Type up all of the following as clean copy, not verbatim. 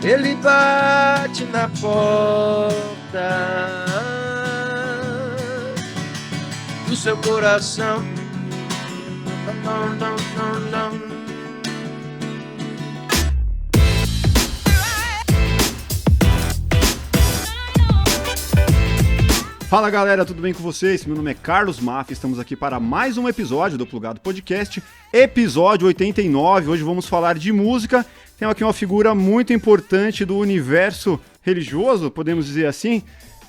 ele bate na porta do seu coração. Não, não, não, não. Fala galera, tudo bem com vocês? Meu nome é Carlos Maff, estamos aqui para mais um episódio do Plugado Podcast, episódio 89. Hoje vamos falar de música. Temos aqui uma figura muito importante do universo religioso, podemos dizer assim.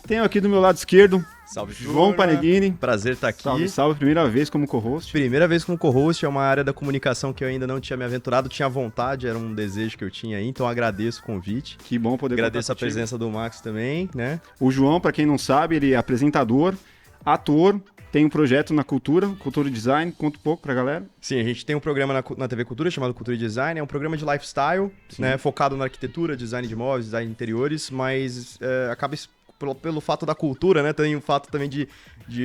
Tenho aqui do meu lado esquerdo, Salve, João Paneghini. Prazer estar aqui. Salve, salve, primeira vez como co-host. Primeira vez como co-host, é uma área da comunicação que eu ainda não tinha me aventurado, tinha vontade, era um desejo que eu tinha aí, então agradeço o convite. Que bom poder Agradeço a contar contigo. presença do Max também, né? O João, para quem não sabe, ele é apresentador, ator, tem um projeto na Cultura Design. Conta um pouco pra galera. Sim, a gente tem um programa na TV Cultura chamado Cultura e Design, é um programa de lifestyle, né, focado na arquitetura, design de móveis, design de interiores, mas acaba pelo fato da cultura, né, tem o fato também de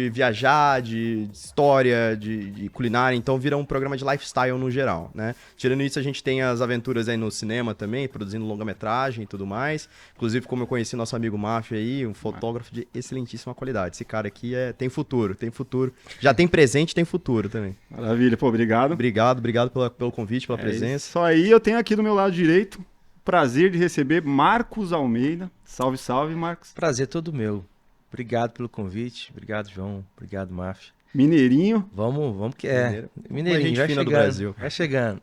viajar, de história, de culinária, então vira um programa de lifestyle no geral, né. Tirando isso, a gente tem as aventuras aí no cinema também, produzindo longa-metragem e tudo mais, inclusive como eu conheci nosso amigo Mafia aí, um fotógrafo de excelentíssima qualidade. Esse cara aqui tem futuro, já tem presente, tem futuro também. Maravilha, pô, obrigado. Obrigado pelo convite, pela presença. Isso aí, eu tenho aqui do meu lado direito prazer de receber Marcos Almeida. Salve, salve, Marcos. Prazer todo meu. Obrigado pelo convite. Obrigado, João. Obrigado, Mafia. Mineirinho. Vamos que Mineiro. Mineirinho, Gente vai fina chegando. do Brasil. Vai chegando.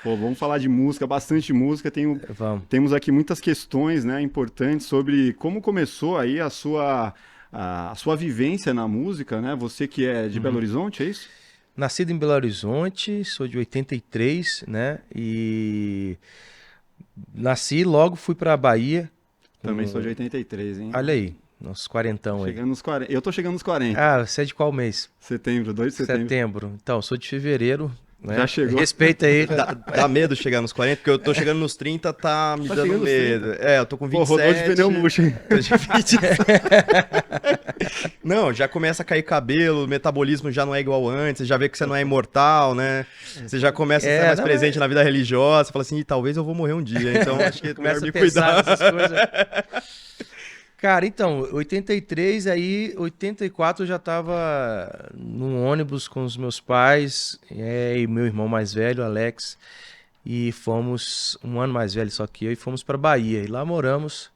Pô, vamos falar de música, bastante música. Vamos. Temos aqui muitas questões, né, importantes sobre como começou aí a sua vivência na música, né? Você que é de Belo Horizonte, é isso? Nascido em Belo Horizonte, sou de 83, né? E nasci, logo fui pra Bahia. Também sou de 83, hein? Olha aí, nossos quarentão aí. Chegando nos 40. Eu tô chegando nos 40. Ah, você é de qual mês? Setembro, 2 de setembro. Setembro. Então, sou de fevereiro. Né? Já chegou. Respeita aí. Dá medo chegar nos 40, porque eu tô chegando nos 30, tá me dando chegando nos medo. Eu tô com 27. Pô, rodou de pneu murcho, hein? Tô de 20. Não, já começa a cair cabelo, o metabolismo já não é igual antes, você já vê que você não é imortal, né? Você já começa a estar mais presente na vida religiosa, você fala assim, talvez eu vou morrer um dia, então acho que é melhor Começa me a pensar cuidar. nessas coisas. Cara, então, 83, aí 84 eu já tava num ônibus com os meus pais e meu irmão mais velho, Alex, e fomos, um ano mais velho só que eu, e fomos pra Bahia. E lá moramos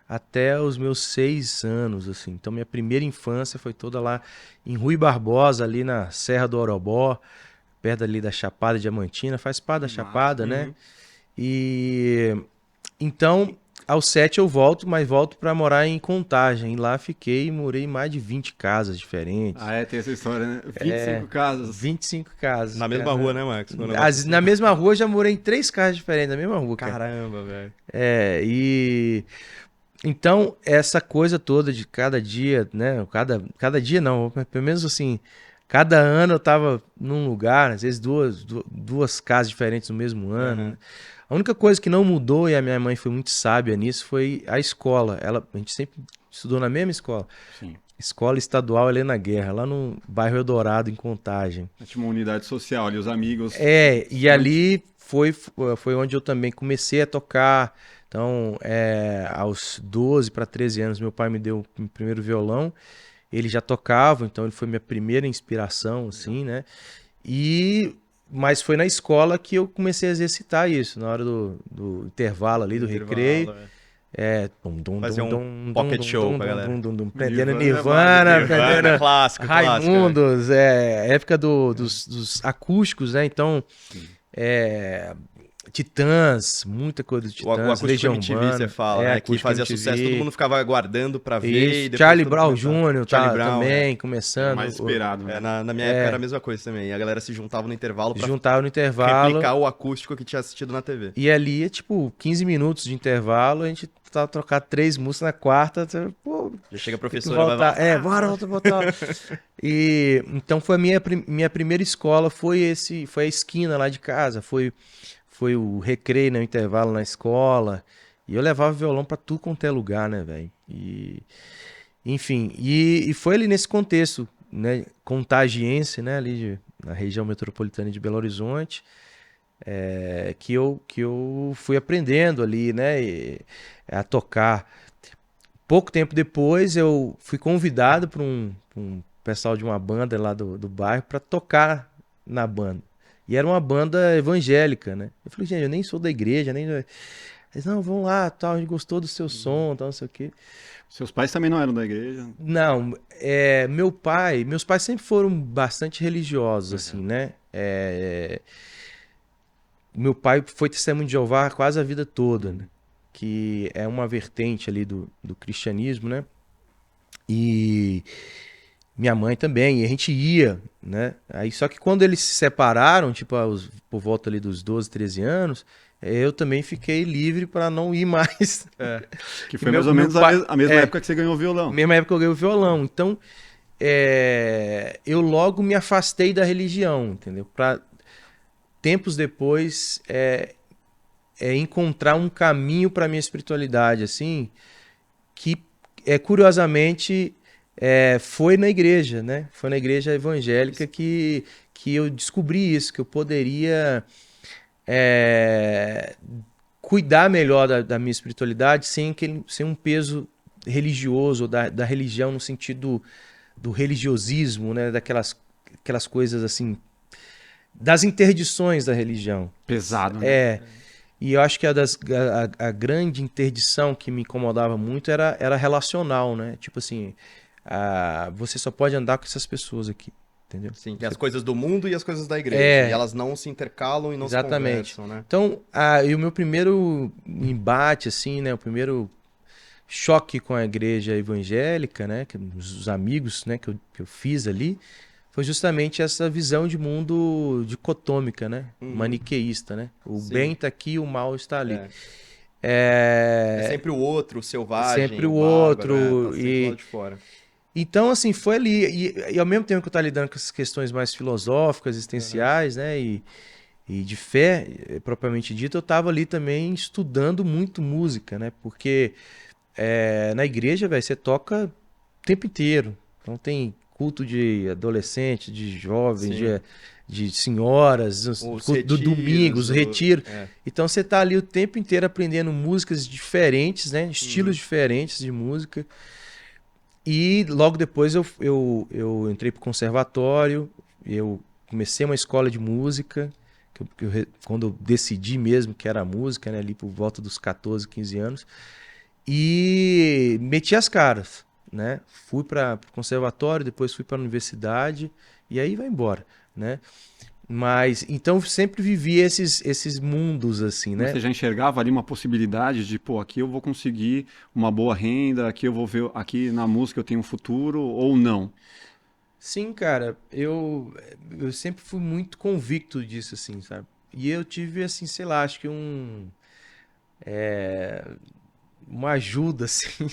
até os meus 6 anos, assim. Então minha primeira infância foi toda lá em Rui Barbosa, ali na Serra do Orobó, perto ali da Chapada Diamantina, faz parte da Chapada, né? E então... Aos 7 eu volto, mas volto pra morar em Contagem. E lá fiquei e morei em mais de 20 casas diferentes. Ah, tem essa história, né? 25 casas. 25 casas. Na mesma rua, né, Max? Na mesma rua eu já morei em 3 casas diferentes, na mesma rua, cara. Caramba, velho. E... Então, essa coisa toda de cada dia, né? Cada dia não, pelo menos assim... Cada ano eu tava num lugar, às vezes duas casas diferentes no mesmo ano, né? A única coisa que não mudou, e a minha mãe foi muito sábia nisso, foi a escola. A gente sempre estudou na mesma escola. Sim. Escola Estadual Helena Guerra, lá no bairro Eldorado, em Contagem. Tinha uma unidade social ali, os amigos. E ali foi onde eu também comecei a tocar. Então, aos 12 para 13 anos, meu pai me deu o primeiro violão. Ele já tocava, então ele foi minha primeira inspiração, assim, né? Mas foi na escola que eu comecei a exercitar isso, na hora do intervalo ali, do recreio. Fazer um pocket show pra galera. Prendendo Nirvana, prendendo clássico, Raimundos, época dos acústicos, né? Então, Titãs, muita coisa de Titãs, o acústico Legião MTV, Urbana, você fala, né? Que fazia MTV. sucesso, todo mundo ficava aguardando pra ver. Isso. E depois Charlie todo Brown mundo Jr. Charlie Brown, também, começando. Mais esperado. Né? Na minha época era a mesma coisa também. A galera se juntava no intervalo pra Juntava no intervalo. replicar o acústico que tinha assistido na TV. E ali, tipo, 15 minutos de intervalo, a gente tava trocando 3 músicas na quarta. Pô, já chega a professora, voltar. vai Bora voltar. E então foi a minha primeira escola, foi a esquina lá de casa, foi o recreio, né, o intervalo na escola. E eu levava violão pra tudo quanto é lugar, né, velho? Enfim, e foi ali nesse contexto, né, contagiense, né, ali na região metropolitana de Belo Horizonte. que eu fui aprendendo ali, né, a tocar. Pouco tempo depois eu fui convidado por um pessoal de uma banda lá do bairro para tocar na banda. E era uma banda evangélica, né? Eu falei, gente, eu nem sou da igreja, nem... Eles, não, vamos lá, tal, a gente gostou do seu som, tal, não sei o quê. Seus pais também não eram da igreja? Não, meus pais sempre foram bastante religiosos, assim, né? Meu pai foi testemunho de Jeová quase a vida toda, né? Que é uma vertente ali do cristianismo, né? E minha mãe também, e a gente ia, né? Aí, só que quando eles se separaram, tipo, por volta ali dos 12, 13 anos, eu também fiquei livre para não ir mais. Que foi mais ou menos a mesma época que você ganhou o violão. Mesma época que eu ganhei o violão. Então, eu logo me afastei da religião, entendeu? Para tempos depois encontrar um caminho para minha espiritualidade, assim, que curiosamente foi na igreja, né? Foi na igreja evangélica que eu descobri isso, que eu poderia cuidar melhor da minha espiritualidade sem um peso religioso, ou da religião no sentido do religiosismo, né? Aquelas coisas assim, das interdições da religião. Pesado, né? E eu acho que a grande interdição que me incomodava muito era relacional, né? Tipo assim, você só pode andar com essas pessoas aqui, entendeu? Sim, tem as coisas do mundo e as coisas da igreja. E elas não se intercalam e não se conversam, né? Então, e o meu primeiro embate, assim, né? O primeiro choque com a igreja evangélica, né? Os amigos, né? Que eu fiz ali, foi justamente essa visão de mundo dicotômica, né? Maniqueísta, né? O bem está aqui, o mal está ali. É sempre o outro, o selvagem, sempre o bárbaro, outro. Tá sempre lá de fora. Então, assim, foi ali. E ao mesmo tempo que eu estava lidando com essas questões mais filosóficas, existenciais, né? E de fé, propriamente dito, eu estava ali também estudando muito música, né? Porque na igreja, velho, você toca o tempo inteiro. Então tem culto de adolescentes, de jovens, de senhoras, do domingo, os retiros. Então você tá ali o tempo inteiro aprendendo músicas diferentes, né? Estilos diferentes de música. E logo depois eu entrei pro conservatório, eu comecei uma escola de música, quando eu decidi mesmo que era música, né? Ali por volta dos 14, 15 anos. E meti as caras, né? Fui para o conservatório, depois fui para a universidade e aí vai embora, né? Mas então sempre vivi esses mundos assim, né? Você já enxergava ali uma possibilidade de, pô, aqui eu vou conseguir uma boa renda, aqui eu vou ver, aqui na música eu tenho um futuro ou não? Sim, cara, eu sempre fui muito convicto disso, assim, sabe? E eu tive, assim, sei lá, acho que uma ajuda, assim,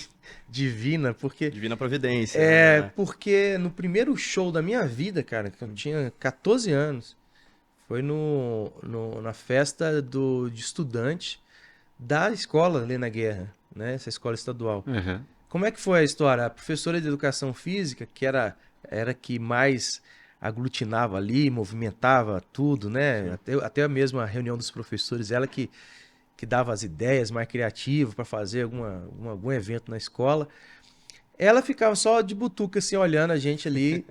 divina, porque... Divina providência. Né? Porque no primeiro show da minha vida, cara, que eu tinha 14 anos, foi na festa de estudante da escola Helena Guerra, né? Essa escola estadual. Uhum. Como é que foi a história? A professora de educação física, que era que mais aglutinava ali, movimentava tudo, né? Até mesmo a reunião dos professores, ela que dava as ideias mais criativas para fazer algum evento na escola. Ela ficava só de butuca, assim, olhando a gente ali,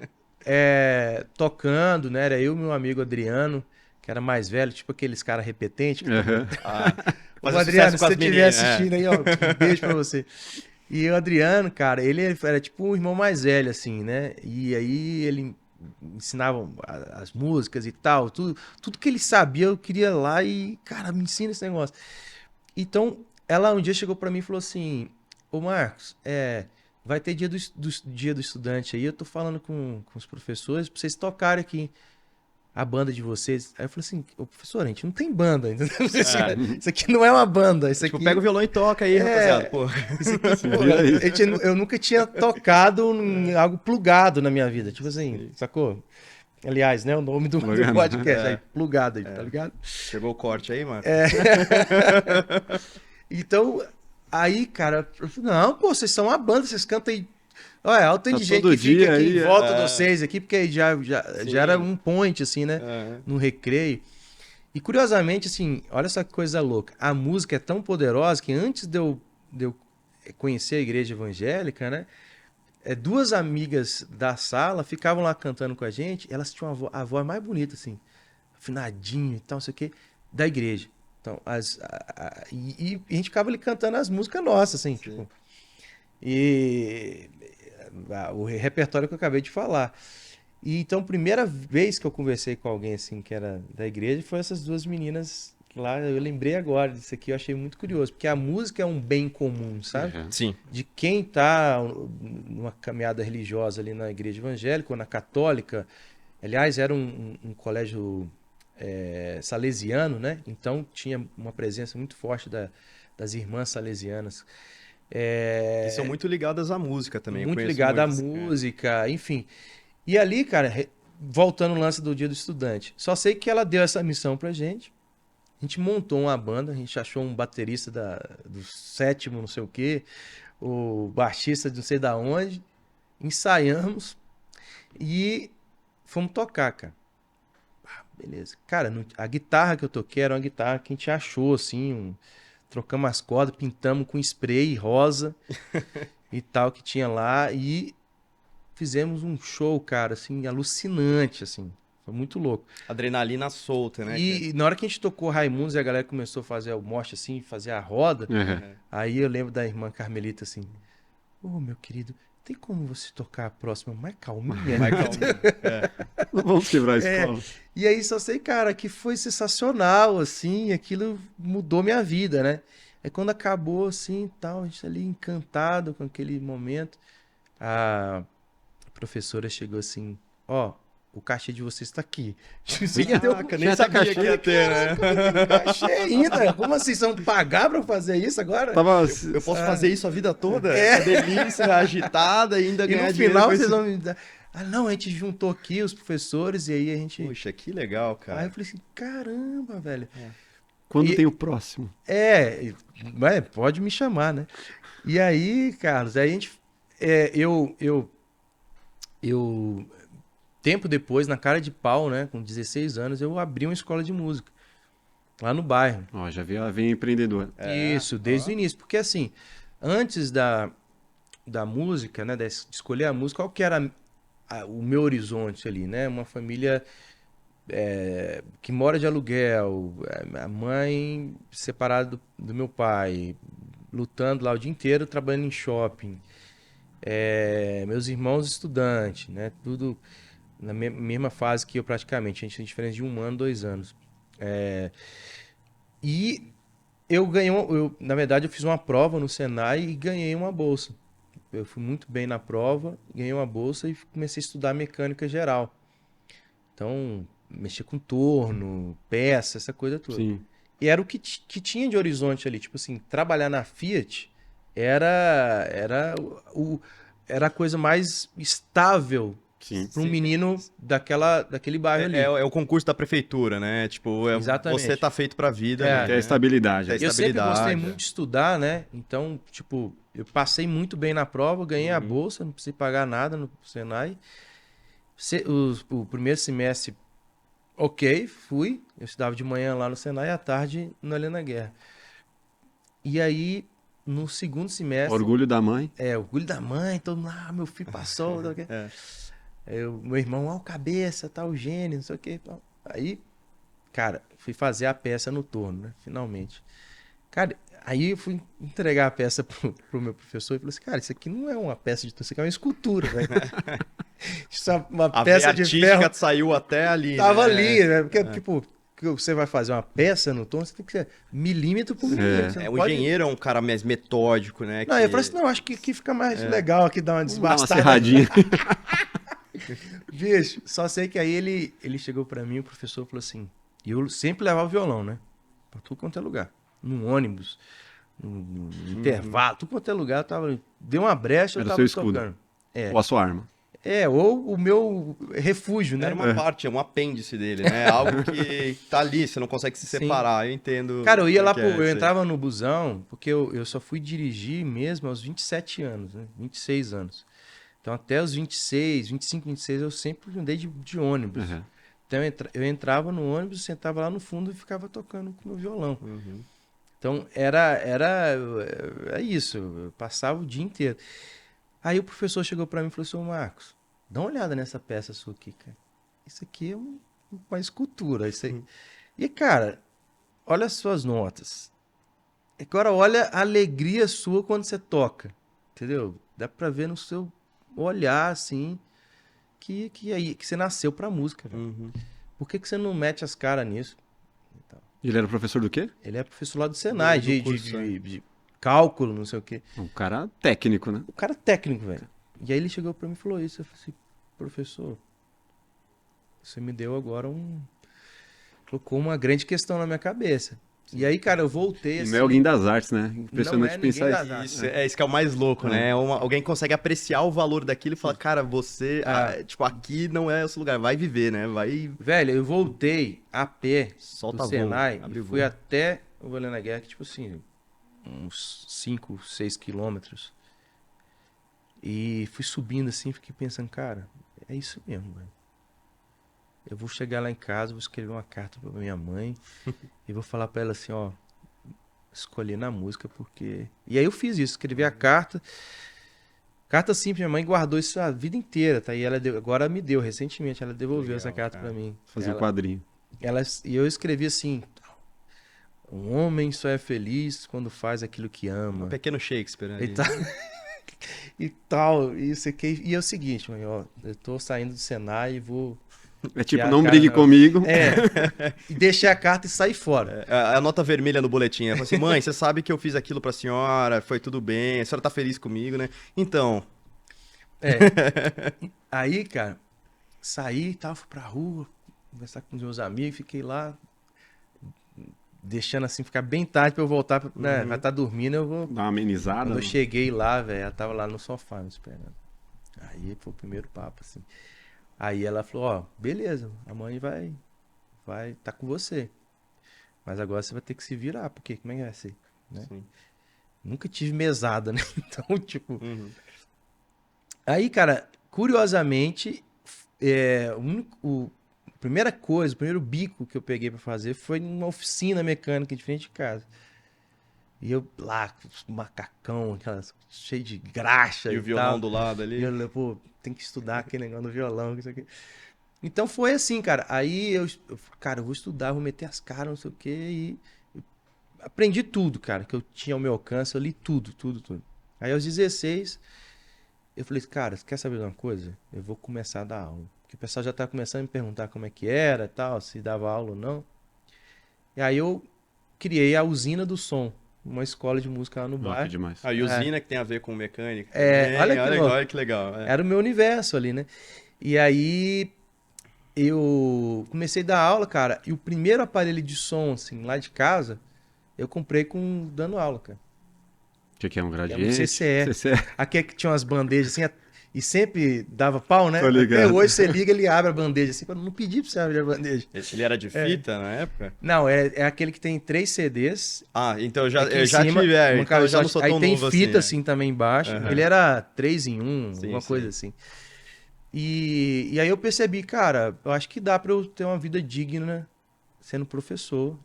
tocando, né? Era eu e meu amigo Adriano, que era mais velho, tipo aqueles caras repetentes. Ô, Adriano, se você estiver assistindo aí, ó, um beijo pra você. E o Adriano, cara, ele era tipo um irmão mais velho, assim, né? E aí ele ensinava as músicas e tal, tudo que ele sabia eu queria ir lá e, cara, me ensina esse negócio. Então, ela um dia chegou pra mim e falou assim, ô Marcos, vai ter dia do estudante aí, eu tô falando com os professores pra vocês tocarem aqui a banda de vocês. Aí eu falei assim, ô professor, a gente não tem banda, entendeu? Isso aqui não é uma banda. Isso aqui... pega o violão e toca aí, rapaziada. Pô. Isso aqui, eu nunca tinha tocado em algo plugado na minha vida. Tipo assim, sacou? Aliás, né? O nome do podcast aí, plugado aí, tá ligado? Chegou o corte aí, mano? Então, aí, cara, eu falei, não, pô, vocês são uma banda, vocês cantam aí. Olha, olha o tanto de gente que fica aqui aí, em volta de vocês aqui, porque aí já era um point, assim, né? No recreio. E curiosamente, assim, olha essa coisa louca. A música é tão poderosa que antes de eu conhecer a igreja evangélica, né? Duas amigas da sala ficavam lá cantando com a gente, elas tinham a voz mais bonita, assim, afinadinho e tal, não sei o quê, da igreja. Então, e a gente ficava ali cantando as músicas nossas, assim, tipo. E o repertório que eu acabei de falar. E então, primeira vez que eu conversei com alguém assim que era da igreja foi essas duas meninas lá. Eu lembrei agora disso aqui, eu achei muito curioso, porque a música é um bem comum, sabe? Uhum. Sim. De quem tá numa caminhada religiosa ali na igreja evangélica ou na católica. Aliás, era um colégio salesiano, né? Então tinha uma presença muito forte das irmãs salesianas. E são muito ligadas à música também. Eu Muito conheço ligado à muitas. música, enfim. E ali, cara, voltando ao lance do Dia do Estudante, só sei que ela deu essa missão pra gente. A gente montou uma banda, a gente achou um baterista do sétimo, não sei o quê, o baixista de não sei da onde, ensaiamos e fomos tocar, cara. Beleza. Cara, a guitarra que eu toquei era uma guitarra que a gente achou, assim, trocamos as cordas, pintamos com spray rosa e tal que tinha lá e fizemos um show, cara, assim, alucinante, assim. Foi muito louco. Adrenalina solta, né? E na hora que a gente tocou Raimundos e a galera começou a fazer o mosh, assim, fazer a roda, Uhum. aí eu lembro da irmã Carmelita, assim, ô, meu querido, tem como você tocar a próxima mais calminha? Michael, Não vamos quebrar a escola. E aí só sei, cara, que foi sensacional, assim, aquilo mudou minha vida, né? Aí quando acabou, assim, tal, a gente ali encantado com aquele momento, a professora chegou assim, ó, o cachê de vocês tá aqui. Caraca, nem Tinha até sabia cachê. que ia ter, né? Cachê ainda? Como assim? Vocês vão pagar pra fazer isso agora? Tava... Eu posso fazer isso a vida toda? É. Essa delícia agitada e ainda E ganhar no dinheiro final com vocês esse- vão me dar... Ah, não, a gente juntou aqui os professores e aí a gente... Poxa, que legal, Aí cara. eu falei assim, caramba, velho. Quando E- tem o próximo? Pode me chamar, né? E aí, Carlos, aí a gente... Eu tempo depois, na cara de pau, né, com 16 anos, eu abri uma escola de música lá no bairro. Ó, já vem empreendedor. Isso, desde o início. Porque assim, antes da música, né, de escolher a música, qual que era o meu horizonte ali, né? Uma família que mora de aluguel, a mãe separada do meu pai, lutando lá o dia inteiro, trabalhando em shopping. Meus irmãos estudantes, né? Tudo na mesma fase que eu praticamente. A gente tem diferença de 1 ano, 2 anos. E eu ganhei, na verdade, eu fiz uma prova no Senai e ganhei uma bolsa. Eu fui muito bem na prova, ganhei uma bolsa e comecei a estudar mecânica geral. Então, mexer com torno, peça, essa coisa toda. Sim. E era o que tinha de horizonte ali. Tipo assim, trabalhar na Fiat era a coisa mais estável Sim. para um menino daquele bairro ali. É o concurso da prefeitura, né? Tipo, Exatamente. você tá feito pra vida, É. né? Tem a estabilidade. É Eu sempre gostei estabilidade, muito de estudar, né? Então, tipo, eu passei muito bem na prova, ganhei a bolsa, não precisei pagar nada no Senai. O primeiro semestre, ok, fui. Eu estudava de manhã lá no Senai e à tarde no Helena Guerra. E aí, no segundo semestre... Orgulho da mãe. Orgulho da mãe, todo mundo, meu filho passou, não sei o quê. Meu irmão, o cabeça, tá, o gênio, não sei o quê. Tal. Aí, cara, fui fazer a peça no torno, né? Finalmente. Cara, aí eu fui entregar a peça pro meu professor e falei assim, cara, isso aqui não é uma peça de torno, isso aqui é uma escultura, velho. Isso é uma A peça veia de artística ferro. saiu até ali, Tava né? ali, né? Porque, tipo, que você vai fazer uma peça no torno, você tem que ser milímetro por milímetro. Você não O pode... engenheiro é um cara mais metódico, né? Não, eu falei assim, não, acho que aqui fica mais legal, aqui dá uma Vamos dar uma desbastada. serradinha. Bicho, só sei que aí ele chegou pra mim, o professor falou assim, e eu sempre levava o violão, né? Pra tudo quanto é lugar. No ônibus, no intervalo, tudo quanto é lugar, eu tava... Deu uma brecha, eu Era o tava seu escudo. tocando. Ou a sua arma. Ou o meu refúgio, né? Era uma parte, é um apêndice dele, né? Algo que tá ali, você não consegue se Sim. separar, eu entendo. Cara, eu ia lá, o que é eu isso aí. entrava no busão, porque eu só fui dirigir mesmo aos 27 anos, né? 26 anos. Então até os 26, 25, 26 eu sempre andei de ônibus. Uhum. Então eu entrava no ônibus, sentava lá no fundo e ficava tocando com o meu violão. Então é isso, eu passava o dia inteiro. Aí o professor chegou pra mim e falou assim: ô Marcos, dá uma olhada nessa peça sua aqui, cara. Isso aqui é uma escultura. Isso aí. E, cara, olha as suas notas. Agora olha a alegria sua quando você toca. Entendeu? Dá pra ver no seu olhar, assim, que você nasceu pra música, velho. Por que você não mete as caras nisso? Ele era professor do quê? Ele é professor lá do Senai, Do de curso, de cálculo, não sei o quê. Um cara técnico, né? O cara é técnico, velho. E aí ele chegou pra mim e falou isso. Eu falei assim: professor, você me deu agora colocou uma grande questão na minha cabeça. E aí, cara, eu voltei E assim. não é alguém das artes, né? Não Impressionante é pensar ninguém isso. das artes. Isso que é o mais louco, né? Alguém consegue apreciar o valor daquilo e falar, cara, você, tipo, aqui não é o seu lugar, vai viver, né? Vai, Velho, eu voltei a pé solta do voo, Senai abre e voo. fui até o Valendo a Guerra, que, tipo assim, uns 5, 6 quilômetros. E fui subindo assim, fiquei pensando, cara, é isso mesmo, velho. Eu vou chegar lá em casa, vou escrever uma carta pra minha mãe e vou falar pra ela assim, ó, escolhi na música porque... E aí eu fiz isso, escrevi a carta. Carta simples, minha mãe guardou isso a vida inteira, tá? E ela agora me deu, recentemente, ela devolveu Legal, essa carta cara. pra mim. Fazer um quadrinho. E eu escrevi assim: um homem só é feliz quando faz aquilo que ama. Um pequeno Shakespeare, né? E tal. E tal, isso aqui. E é o seguinte, mãe, ó, eu tô saindo do Senai e vou. É tipo, a não cara brigue na- comigo. E deixei a carta e saí fora. A nota vermelha no boletim. Ela falou assim, mãe, você sabe que eu fiz aquilo pra senhora, foi tudo bem, a senhora tá feliz comigo, né? Então, Aí, cara, saí e tal, fui pra rua, conversar com os meus amigos, fiquei lá, deixando assim ficar bem tarde pra eu voltar, né? Vai estar dormindo, eu vou. Dá uma amenizada. Quando eu né? cheguei lá, velho, ela tava lá no sofá me esperando. Aí foi o primeiro papo, assim. Aí ela falou, ó, beleza, a mãe vai tá com você. Mas agora você vai ter que se virar, porque como é que vai ser? Né? Sim. Nunca tive mesada, né? Então, tipo... Aí, cara, curiosamente, a primeira coisa, o primeiro bico que eu peguei pra fazer foi numa oficina mecânica de frente de casa. E eu lá, com os macacão, aquelas, cheio de graxa E e o violão tal. do lado ali. E eu, pô, tem que estudar aquele negócio do violão, isso aqui. Então foi assim, cara. Aí cara, eu vou estudar, vou meter as caras, não sei o quê. E eu aprendi tudo, cara, que eu tinha ao meu alcance. Eu li tudo. Aí aos 16, eu falei, cara, você quer saber de uma coisa? Eu vou começar a dar aula. Porque o pessoal já tá começando a me perguntar como é que era e tal, se dava aula ou não. E aí eu criei a Usina do Som, uma escola de música lá no Ah, que bairro. demais. A usina que tem a ver com mecânica. Olha que louco. Olha que legal. Era o meu universo ali, né? E aí eu comecei a dar aula, cara, e o primeiro aparelho de som, assim, lá de casa, eu comprei dando aula, cara. O que é um Que era gradiente? um CCE. Aqui é que tinha umas bandejas assim, e sempre dava pau, né? Tô ligado. Até hoje você liga, ele abre a bandeja assim, pra não pedir pra você abrir a bandeja. Ele era de fita na época? Não, é aquele que tem 3 CDs. Ah, então Aqui eu em já cima, tive, uma então eu já não cabeçote. sou Aí tão tem novo fita assim. assim também embaixo. Aham. Ele era 3 em 1, Sim, alguma sim. coisa assim. E aí eu percebi, cara, eu acho que dá pra eu ter uma vida digna sendo professor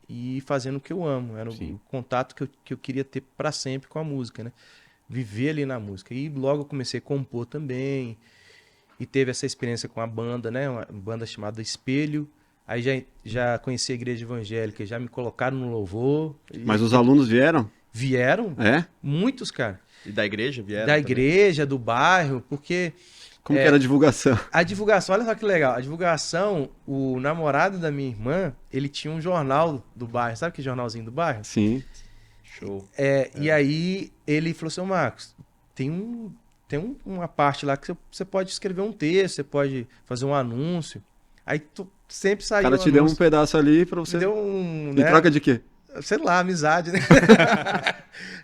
e fazendo o que eu amo. Era Sim. o contato que eu queria ter pra sempre com a música, né? Viver ali na música. E logo eu comecei a compor também. E teve essa experiência com a banda, né? Uma banda chamada Espelho. Aí já conheci a igreja evangélica, já me colocaram no louvor. Mas os alunos vieram? Vieram É? muitos, cara. E da igreja vieram Da também? igreja, do bairro, porque Como que era a divulgação? a divulgação, olha só que legal. A divulgação, o namorado da minha irmã, ele tinha um jornal do bairro. Sabe que jornalzinho do bairro? Sim. Show. E aí ele falou assim, ô Marcos, tem uma parte lá que você pode escrever um texto, você pode fazer um anúncio. Aí sempre O saiu cara te deu um pedaço ali pra você. deu um, Em né? troca de quê? Sei lá, amizade, né?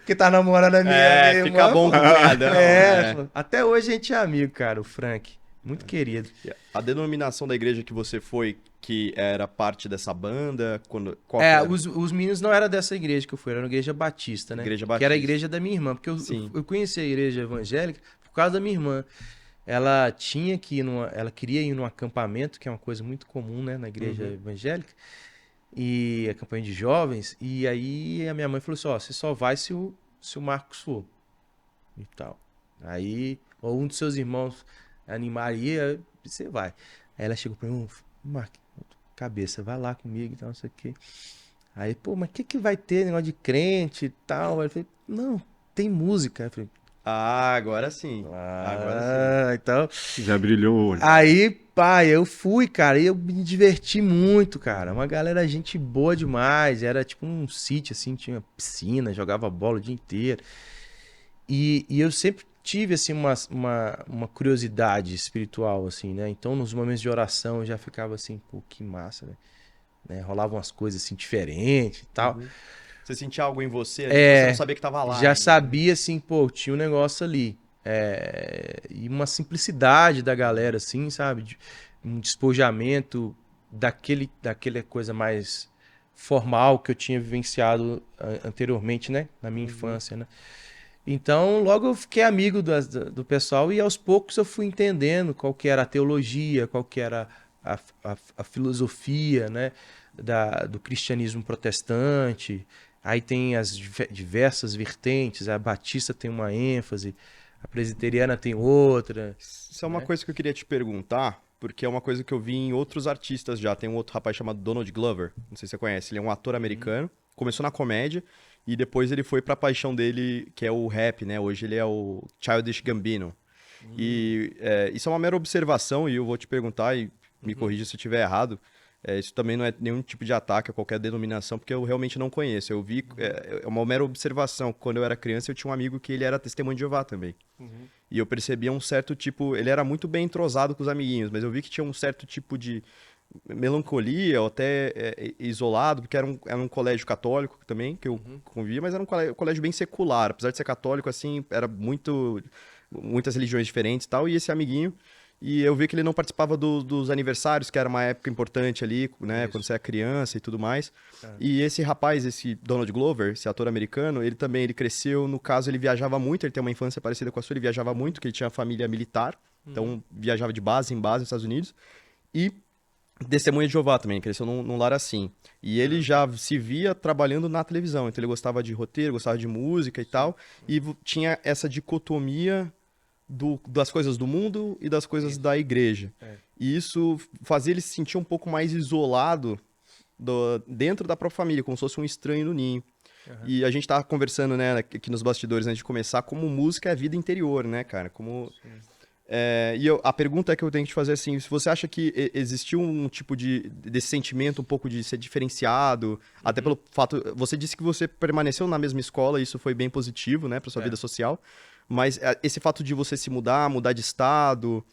Que tá namorando a minha É, fica irmã. bom com o cunhadão. É, até hoje a gente é amigo, cara, o Frank. Muito querido. A denominação da igreja que você foi, que era parte dessa banda, qual que era? Os meninos não eram dessa igreja que eu fui, era uma igreja batista, né? Igreja Que era a Batista. igreja da minha irmã, porque Sim. eu conheci a igreja evangélica por causa da minha irmã. ela tinha que ir ela queria ir num acampamento, que é uma coisa muito comum, né, na igreja evangélica, e acampamento de jovens, e aí a minha mãe falou assim, ó, você só vai se o Marcos for, e tal. Aí, ou um dos seus irmãos animaria, você vai. Aí ela chegou pra mim, Marcos, cabeça, vai lá comigo e tal, não sei o quê. Aí, pô, mas o que vai ter, negócio de crente e tal? Aí eu falei, não, tem música. Aí eu falei, Ah, agora sim. Agora então... Já brilhou o olho. Aí, pai, eu fui, cara, e eu me diverti muito, cara. Uma galera, gente boa demais. Era tipo um sítio, assim, tinha piscina, jogava bola o dia inteiro. E eu sempre tive, assim, uma curiosidade espiritual, assim, né? Então, nos momentos de oração, eu já ficava assim, pô, que massa, né? Rolavam umas coisas, assim, diferentes e tal. sim. Você sentia algo em você ali que você não sabia que tava lá Já ainda. sabia, assim, pô, tinha um negócio ali. E uma simplicidade da galera, assim, sabe? Um despojamento daquela coisa mais formal que eu tinha vivenciado anteriormente, né? Na minha infância, né? Então, logo eu fiquei amigo do pessoal e aos poucos eu fui entendendo qual que era a teologia, qual que era a filosofia, né, do cristianismo protestante. Aí tem as diversas vertentes, a batista tem uma ênfase, a presbiteriana tem outra. Isso é uma né? coisa que eu queria te perguntar, porque é uma coisa que eu vi em outros artistas já. Tem um outro rapaz chamado Donald Glover, não sei se você conhece, ele é um ator americano, começou na comédia e depois ele foi pra paixão dele, que é o rap, né? Hoje ele é o Childish Gambino. E isso é uma mera observação e eu vou te perguntar e me corrija se eu estiver errado. Isso também não é nenhum tipo de ataque a qualquer denominação, porque eu realmente não conheço. Eu vi, é uma mera observação. Quando eu era criança, eu tinha um amigo que ele era testemunho de Jeová também. E eu percebia um certo tipo... Ele era muito bem entrosado com os amiguinhos, mas eu vi que tinha um certo tipo de melancolia ou até isolado, porque era um colégio católico também, que eu convia, mas era um colégio bem secular. Apesar de ser católico, assim, era muitas religiões diferentes e tal. E esse amiguinho... E eu vi que ele não participava dos aniversários, que era uma época importante ali, né? Isso. Quando você é criança e tudo mais. E esse rapaz, esse Donald Glover, esse ator americano, ele cresceu, no caso, ele viajava muito, ele tem uma infância parecida com a sua, ele viajava muito, porque ele tinha família militar, então viajava de base em base nos Estados Unidos. E testemunha de Jeová também, cresceu num lar assim. E ele já se via trabalhando na televisão, então ele gostava de roteiro, gostava de música e tal, e tinha essa dicotomia das coisas do mundo e das coisas da igreja. E isso fazia ele se sentir um pouco mais isolado dentro da própria família, como se fosse um estranho no ninho. E a gente tava conversando, né, aqui nos bastidores antes de começar, como música é a vida interior, né, cara? A pergunta que eu tenho que te fazer é assim, se você acha que existiu um tipo desse sentimento um pouco de ser diferenciado, até pelo fato... Você disse que você permaneceu na mesma escola, e isso foi bem positivo, né, pra sua vida social. Mas esse fato de você se mudar de estado,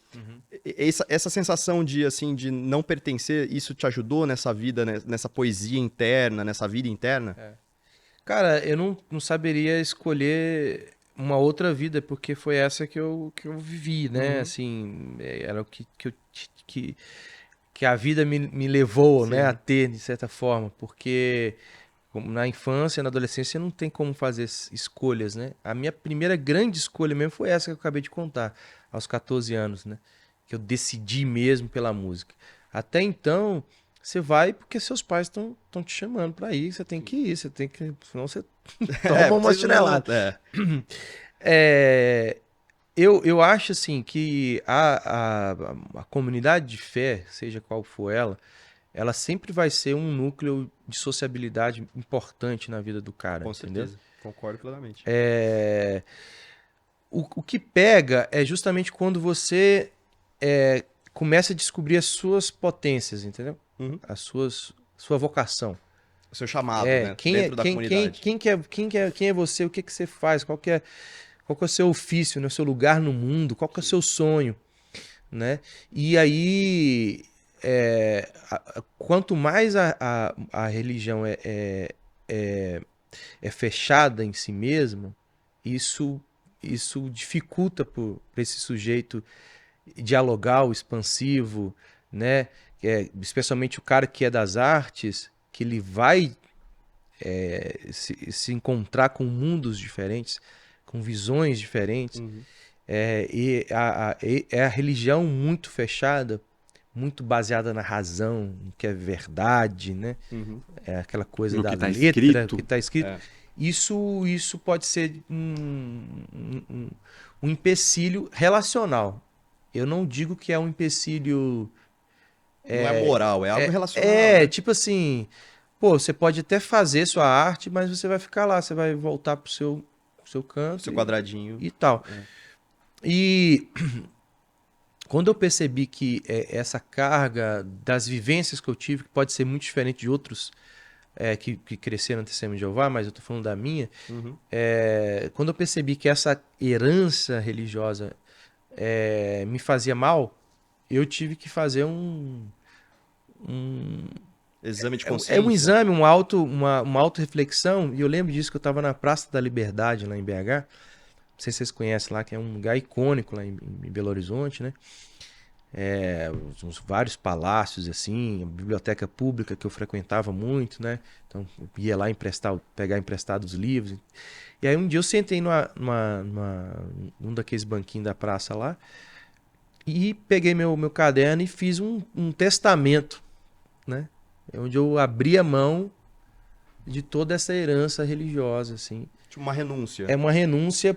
essa sensação de não pertencer, isso te ajudou nessa vida, né, nessa poesia interna, nessa vida interna? Cara, eu não saberia escolher uma outra vida, porque foi essa que eu vivi, né? Assim, era o que a vida me levou, né, a ter, de certa forma, porque... Na infância, na adolescência, não tem como fazer escolhas, né? A minha primeira grande escolha mesmo foi essa que eu acabei de contar, aos 14 anos, né? Que eu decidi mesmo pela música. Até então, você vai porque seus pais estão te chamando para ir, você tem que ir, senão você toma uma chinelada. Eu acho, assim, que a comunidade de fé, seja qual for ela sempre vai ser um núcleo de sociabilidade importante na vida do cara, Com entendeu? certeza, concordo plenamente. O que pega é justamente quando você começa a descobrir as suas potências, entendeu? Sua vocação. O seu chamado, né? Dentro da comunidade. Quem é você? O que você faz? Qual que é o seu ofício, né? O seu lugar no mundo? Qual que é o seu sonho? Né? E aí... quanto mais a religião é fechada em si mesma, isso dificulta para esse sujeito dialogar, o expansivo, né? Especialmente o cara que é das artes, que ele vai se encontrar com mundos diferentes, com visões diferentes. É a religião muito fechada, muito baseada na razão, no que é verdade, né? Uhum. É aquela coisa No da que tá letra, escrito. o que está escrito. É. Isso pode ser um empecilho relacional. Eu não digo que é um empecilho. Não é moral, é algo relacional. Né? Tipo assim, pô, você pode até fazer sua arte, mas você vai ficar lá, você vai voltar pro seu canto Seu quadradinho. e tal. E quando eu percebi que essa carga das vivências que eu tive, que pode ser muito diferente de outros que cresceram no Testemunho de Jeová, mas eu tô falando da minha, Uhum. quando eu percebi que essa herança religiosa me fazia mal, eu tive que fazer Exame de um consciência. exame, uma auto-reflexão, e eu lembro disso que eu estava na Praça da Liberdade, lá em BH, não sei se vocês conhecem lá, que é um lugar icônico lá em Belo Horizonte, né? Vários palácios, assim, a biblioteca pública que eu frequentava muito, né? Então, eu ia lá pegar emprestados livros. E aí um dia eu sentei num daqueles banquinhos da praça lá e peguei meu caderno e fiz um testamento, né? Onde eu abri a mão de toda essa herança religiosa, assim. Tipo uma renúncia. É uma renúncia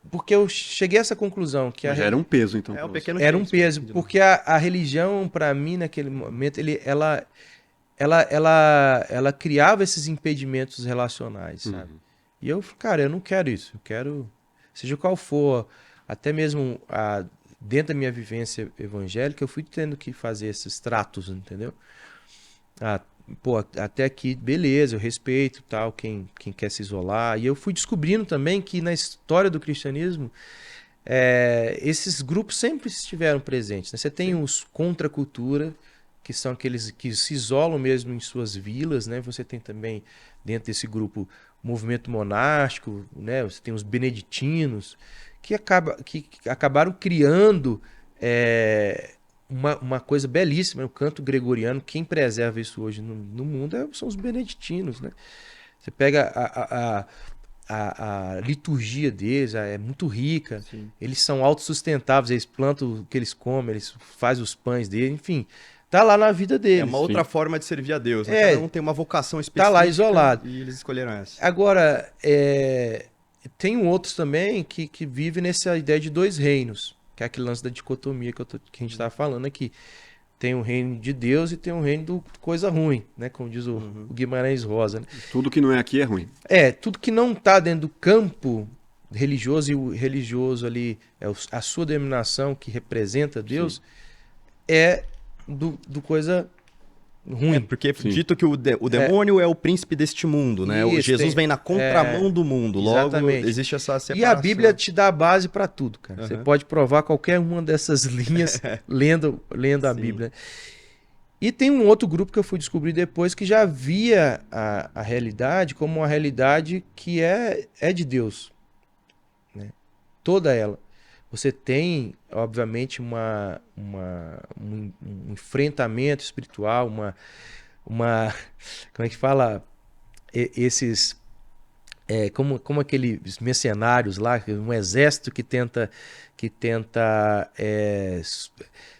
porque eu cheguei a essa conclusão que Já era um peso, então. É pra um você. pequeno era um gesto, peso, né? porque a religião, para mim, naquele momento, ela criava esses impedimentos relacionais, sabe? E eu, cara, eu não quero isso. Eu quero, seja qual for, até mesmo dentro da minha vivência evangélica, eu fui tendo que fazer esses tratos, entendeu? Pô, até aqui, beleza, eu respeito tal, quem quer se isolar. E eu fui descobrindo também que na história do cristianismo, esses grupos sempre estiveram presentes, né? Você tem os contra a cultura, que são aqueles que se isolam mesmo em suas vilas, né? Você tem também, dentro desse grupo, o movimento monástico, né? Você tem os beneditinos, que acabaram criando uma coisa belíssima, o canto gregoriano. Quem preserva isso hoje no mundo são os beneditinos, né? Você pega a liturgia deles, é muito rica. Sim. Eles são autossustentáveis, eles plantam o que eles comem, eles fazem os pães deles, enfim, tá lá na vida deles. É uma outra forma de servir a Deus. Né? Cada um tem uma vocação específica. Tá lá isolado. E eles escolheram essa. Agora, tem outros também que vivem nessa ideia de dois reinos, que é aquele lance da dicotomia que a gente estava falando aqui. Tem um reino de Deus e tem um reino do coisa ruim, né? Como diz o Guimarães Rosa. Né? Tudo que não é aqui é ruim. Tudo que não está dentro do campo religioso, e o religioso ali é a sua denominação que representa Deus, do coisa ruim. Porque dito que o demônio é o príncipe deste mundo, né? Isso, Jesus vem na contramão do mundo. Logo, exatamente. existe essa separação. E a Bíblia te dá a base para tudo, cara. Você Uhum. pode provar qualquer uma dessas linhas lendo a Bíblia. E tem um outro grupo que eu fui descobrir depois que já via a realidade como uma realidade que é de Deus, né? Toda ela. Você tem, obviamente, um enfrentamento espiritual, como é que fala? Esses, como aqueles mercenários lá, um exército que tenta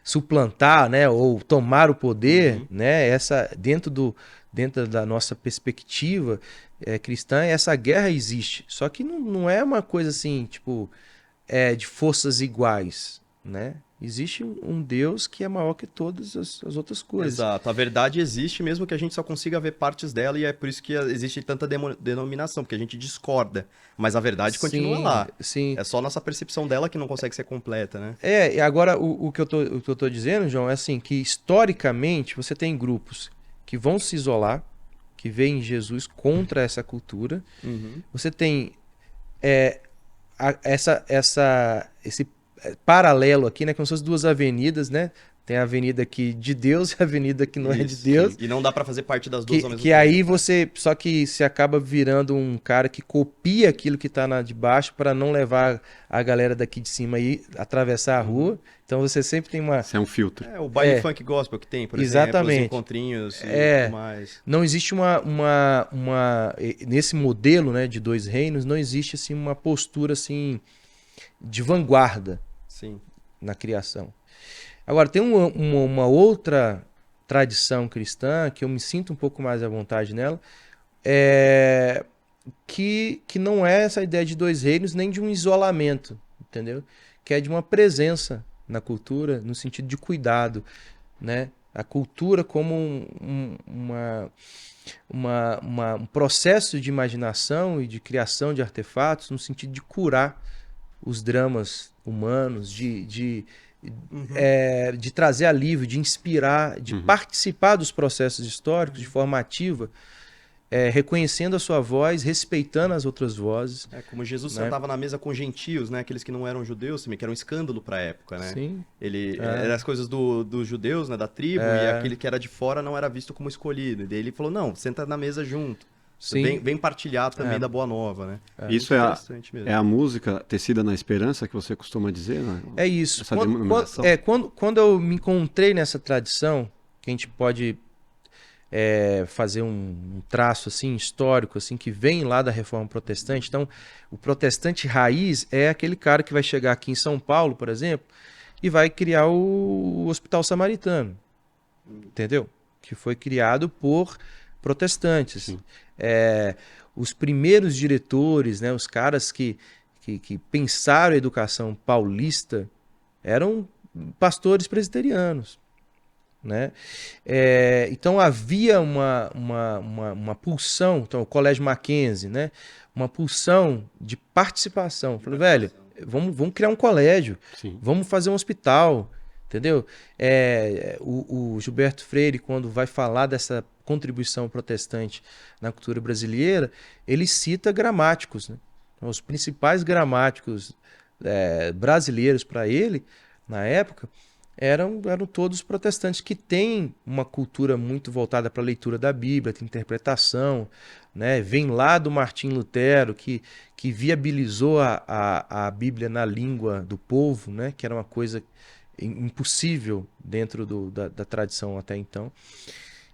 suplantar, né, ou tomar o poder, né? Dentro da nossa perspectiva cristã, essa guerra existe. Só que não é uma coisa assim, tipo, de forças iguais, né? Existe um Deus que é maior que todas as outras coisas. Exato. A verdade existe, mesmo que a gente só consiga ver partes dela, e é por isso que existe tanta denominação, porque a gente discorda. Mas a verdade continua lá. Sim. É só nossa percepção dela que não consegue ser completa, né? E agora o que eu tô dizendo, João, é assim, que historicamente você tem grupos que vão se isolar, que veem Jesus contra essa cultura. Você tem esse paralelo aqui, né? Como se fossem duas avenidas, né? Tem a avenida aqui de Deus e a avenida que não é de Deus. Sim. E não dá pra fazer parte das duas ao mesmo Que tempo. aí só que você acaba virando um cara que copia aquilo que tá na de baixo para não levar a galera daqui de cima aí atravessar a rua. Então você sempre tem uma... Isso é um filtro. O baile funk gospel que tem, por Exatamente. exemplo, os encontrinhos e tudo mais. Não existe nesse modelo, né, de dois reinos, não existe assim uma postura assim de vanguarda Sim. na criação. Agora, tem uma outra tradição cristã que eu me sinto um pouco mais à vontade nela, que não é essa ideia de dois reinos nem de um isolamento, entendeu? Que é de uma presença na cultura, no sentido de cuidado, né? A cultura como um processo de imaginação e de criação de artefatos no sentido de curar os dramas humanos, de trazer alívio, de inspirar, de participar dos processos históricos de forma ativa, reconhecendo a sua voz, respeitando as outras vozes. Como Jesus né? sentava na mesa com gentios, né? Aqueles que não eram judeus, também, que era um escândalo pra época, né? Sim. Ele era as coisas dos judeus, né? Da tribo, e aquele que era de fora não era visto como escolhido. E daí ele falou, não, senta na mesa junto. Sim. Vem partilhar também da boa nova, né? Isso é a música tecida na esperança que você costuma dizer, né? É isso. Essa denominação. Quando eu me encontrei nessa tradição, que a gente pode fazer um traço assim histórico assim que vem lá da Reforma Protestante. Então, o protestante raiz é aquele cara que vai chegar aqui em São Paulo, por exemplo, e vai criar o Hospital Samaritano, entendeu? Que foi criado por protestantes. Os primeiros diretores, né, os caras que pensaram a educação paulista eram pastores presbiterianos. Né? Então havia uma pulsão, então o Colégio Mackenzie, né? Uma pulsão de participação. Falei, velho, vamos criar um colégio, vamos fazer um hospital, entendeu? O Gilberto Freire, quando vai falar dessa contribuição protestante na cultura brasileira, ele cita gramáticos, né? Então, os principais gramáticos brasileiros para ele, na época, eram todos protestantes que têm uma cultura muito voltada para a leitura da Bíblia, de interpretação, né? Vem lá do Martim Lutero, que viabilizou a Bíblia na língua do povo, né? Que era uma coisa impossível dentro da tradição até então.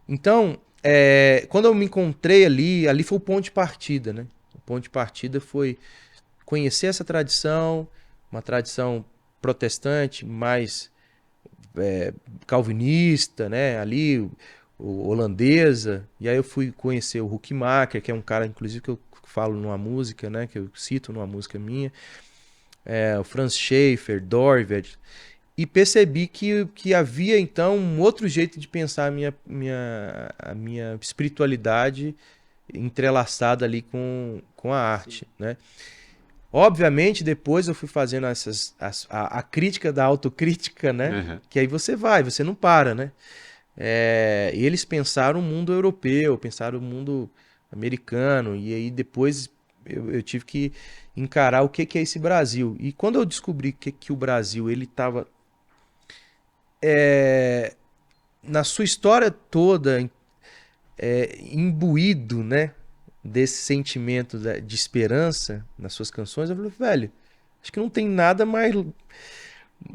Então, quando eu me encontrei ali foi o ponto de partida, né? O ponto de partida foi conhecer essa tradição, uma tradição protestante, mais calvinista, né? Ali, holandesa. E aí eu fui conhecer o Huckmacher, que é um cara, inclusive, que eu falo numa música, né? Que eu cito numa música minha. O Franz Schaeffer, Dorwert. E percebi que havia, então, um outro jeito de pensar a minha espiritualidade entrelaçada ali com a arte, né? Obviamente, depois eu fui fazendo a crítica da autocrítica, né? Que aí você não para, né? E eles pensaram o mundo europeu, pensaram o mundo americano, e aí depois eu tive que encarar o que é esse Brasil. E quando eu descobri que o Brasil ele estava na sua história toda imbuído, né? Desse sentimento de esperança nas suas canções, eu falei, velho, acho que não tem nada mais,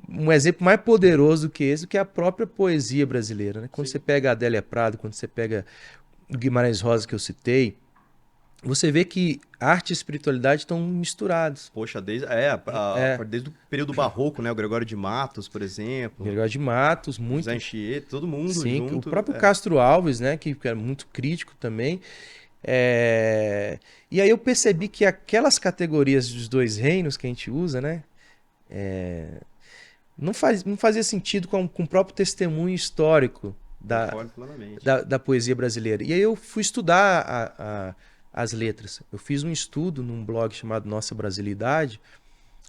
um exemplo mais poderoso que esse, que é a própria poesia brasileira, né? Quando você pega a Adélia Prado, quando você pega o Guimarães Rosa que eu citei, você vê que arte e espiritualidade estão misturados. Poxa, desde o período barroco, né? O Gregório de Matos, por exemplo. Gregório de Matos, muito. José Anchieta, todo mundo Sim, junto. O próprio Castro Alves, né? Que era muito crítico também. E aí eu percebi que aquelas categorias dos dois reinos que a gente usa, né, não fazia sentido com o próprio testemunho histórico da poesia brasileira. E aí eu fui estudar as letras. Eu fiz um estudo num blog chamado Nossa Brasilidade,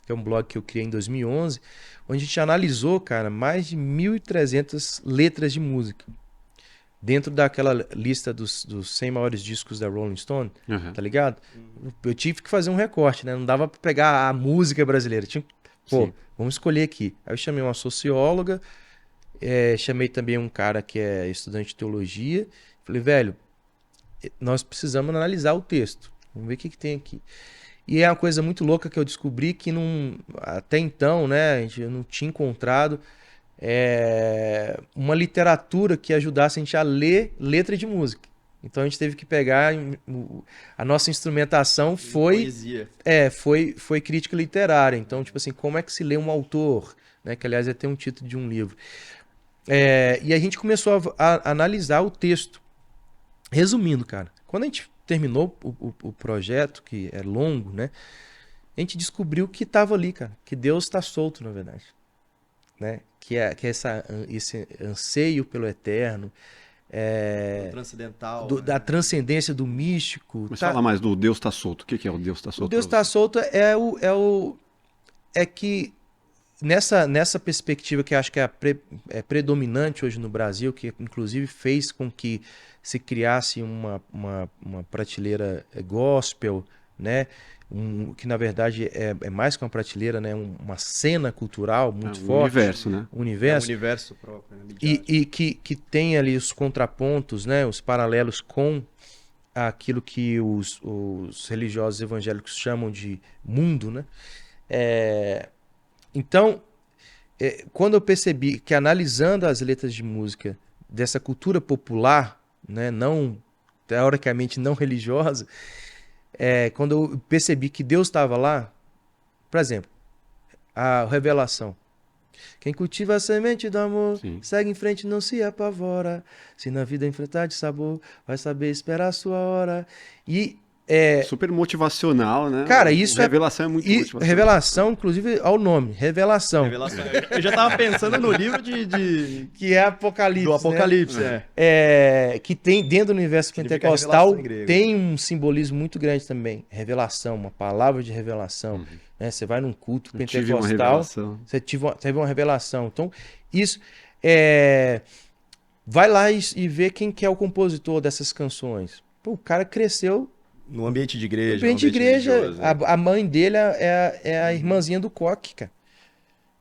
que é um blog que eu criei em 2011, onde a gente analisou, cara, mais de 1.300 letras de música. Dentro daquela lista dos 100 maiores discos da Rolling Stone, tá ligado? Eu tive que fazer um recorte, né? Não dava pra pegar a música brasileira. Vamos escolher aqui. Aí eu chamei uma socióloga, chamei também um cara que é estudante de teologia. Falei, velho, nós precisamos analisar o texto. Vamos ver o que tem aqui. E é uma coisa muito louca que eu descobri que até então, né? A gente não tinha encontrado uma literatura que ajudasse a gente a ler letra de música. Então a gente teve que pegar a nossa instrumentação foi Poesia. foi crítica literária. Então, tipo assim, como é que se lê um autor, né? Que aliás é até um título de um livro. E a gente começou a analisar o texto. Resumindo, cara, quando a gente terminou o projeto, que é longo, né? A gente descobriu que estava ali, cara, que Deus está solto, na verdade, né? Que é esse anseio pelo eterno, Transcendental. da transcendência do místico. Mas fala mais do Deus tá solto. O que é o Deus tá solto? O Deus está solto é que nessa perspectiva que acho que é predominante hoje no Brasil, que inclusive fez com que se criasse uma prateleira gospel, né? Que na verdade é mais que uma prateleira, né? Uma cena cultural muito forte. Universo, né? Um universo. É um universo próprio. Né? E que tem ali os contrapontos, né? Os paralelos com aquilo que os religiosos evangélicos chamam de mundo, né? Então, quando eu percebi que analisando as letras de música dessa cultura popular, né, não teoricamente não religiosa, quando eu percebi que Deus estava lá, por exemplo, a revelação. Quem cultiva a semente do amor, Sim. segue em frente, não se apavora. Se na vida enfrentar de sabor, vai saber esperar a sua hora. E super motivacional, né? cara, isso revelação é muito motivacional. Revelação, inclusive, ao nome, revelação. Revelação. Eu já tava pensando no livro que é Apocalipse. do Apocalipse, que tem dentro do universo Significa pentecostal, revelação em grego. tem um simbolismo muito grande também. Revelação, uma palavra de revelação. Né? Você vai num culto Eu tive uma pentecostal, revelação. você teve uma revelação. Então, isso vai lá e vê quem que é o compositor dessas canções. Pô, o cara cresceu no ambiente de igreja. no ambiente de igreja. religioso, né? A mãe dele é a irmãzinha do coque, cara.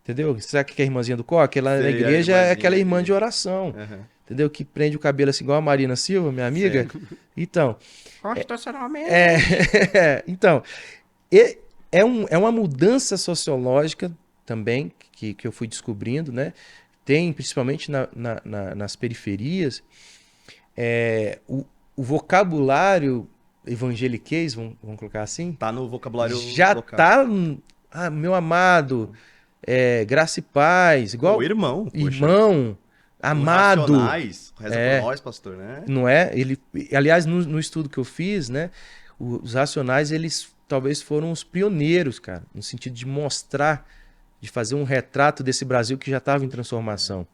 Entendeu? Sabe o que é a irmãzinha do coque? Ela na Sei, a igreja é irmãzinha aquela irmã dele. de oração. Aham. Entendeu? Que prende o cabelo assim, igual a Marina Silva, minha amiga. Então. Constitucionalmente. Então, é uma mudança sociológica também que eu fui descobrindo, né? Tem, principalmente nas periferias, o vocabulário evangeliquez, vamos colocar assim, Tá no vocabulário já local. tá, meu amado, graça e paz, igual O irmão, poxa. irmão, amado. Os Racionais, reza por nós, pastor, né? Não é? Aliás, no estudo que eu fiz, né, os Racionais, eles talvez foram os pioneiros, cara, no sentido de mostrar, de fazer um retrato desse Brasil que já estava em transformação.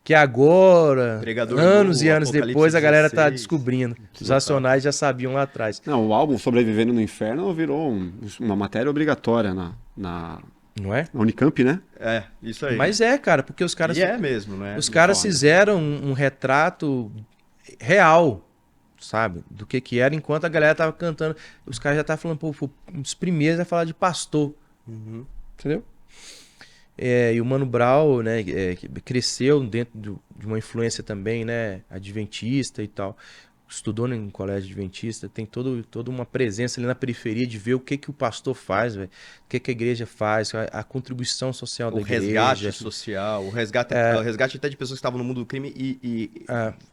Que agora, Pregador anos nu, e anos Apocalipse depois, a galera tá 16. descobrindo. Os Racionais já sabiam lá atrás. Não, o álbum Sobrevivendo no Inferno virou uma matéria obrigatória na Não é? Unicamp, né? É, isso aí. Mas cara, porque os caras... E é mesmo, né? Os caras Foda. fizeram um retrato real, sabe? Do que era, enquanto a galera tava cantando. Os caras já estavam falando, pô, um dos primeiros a falar de pastor. Uhum. Entendeu? E o Mano Brown, né, que cresceu dentro de uma influência também, né, adventista e tal. Estudou em colégio adventista, tem toda uma presença ali na periferia de ver o que o pastor faz, velho. O que a igreja faz, a contribuição social da O igreja. resgate social, o resgate até de pessoas que estavam no mundo do crime e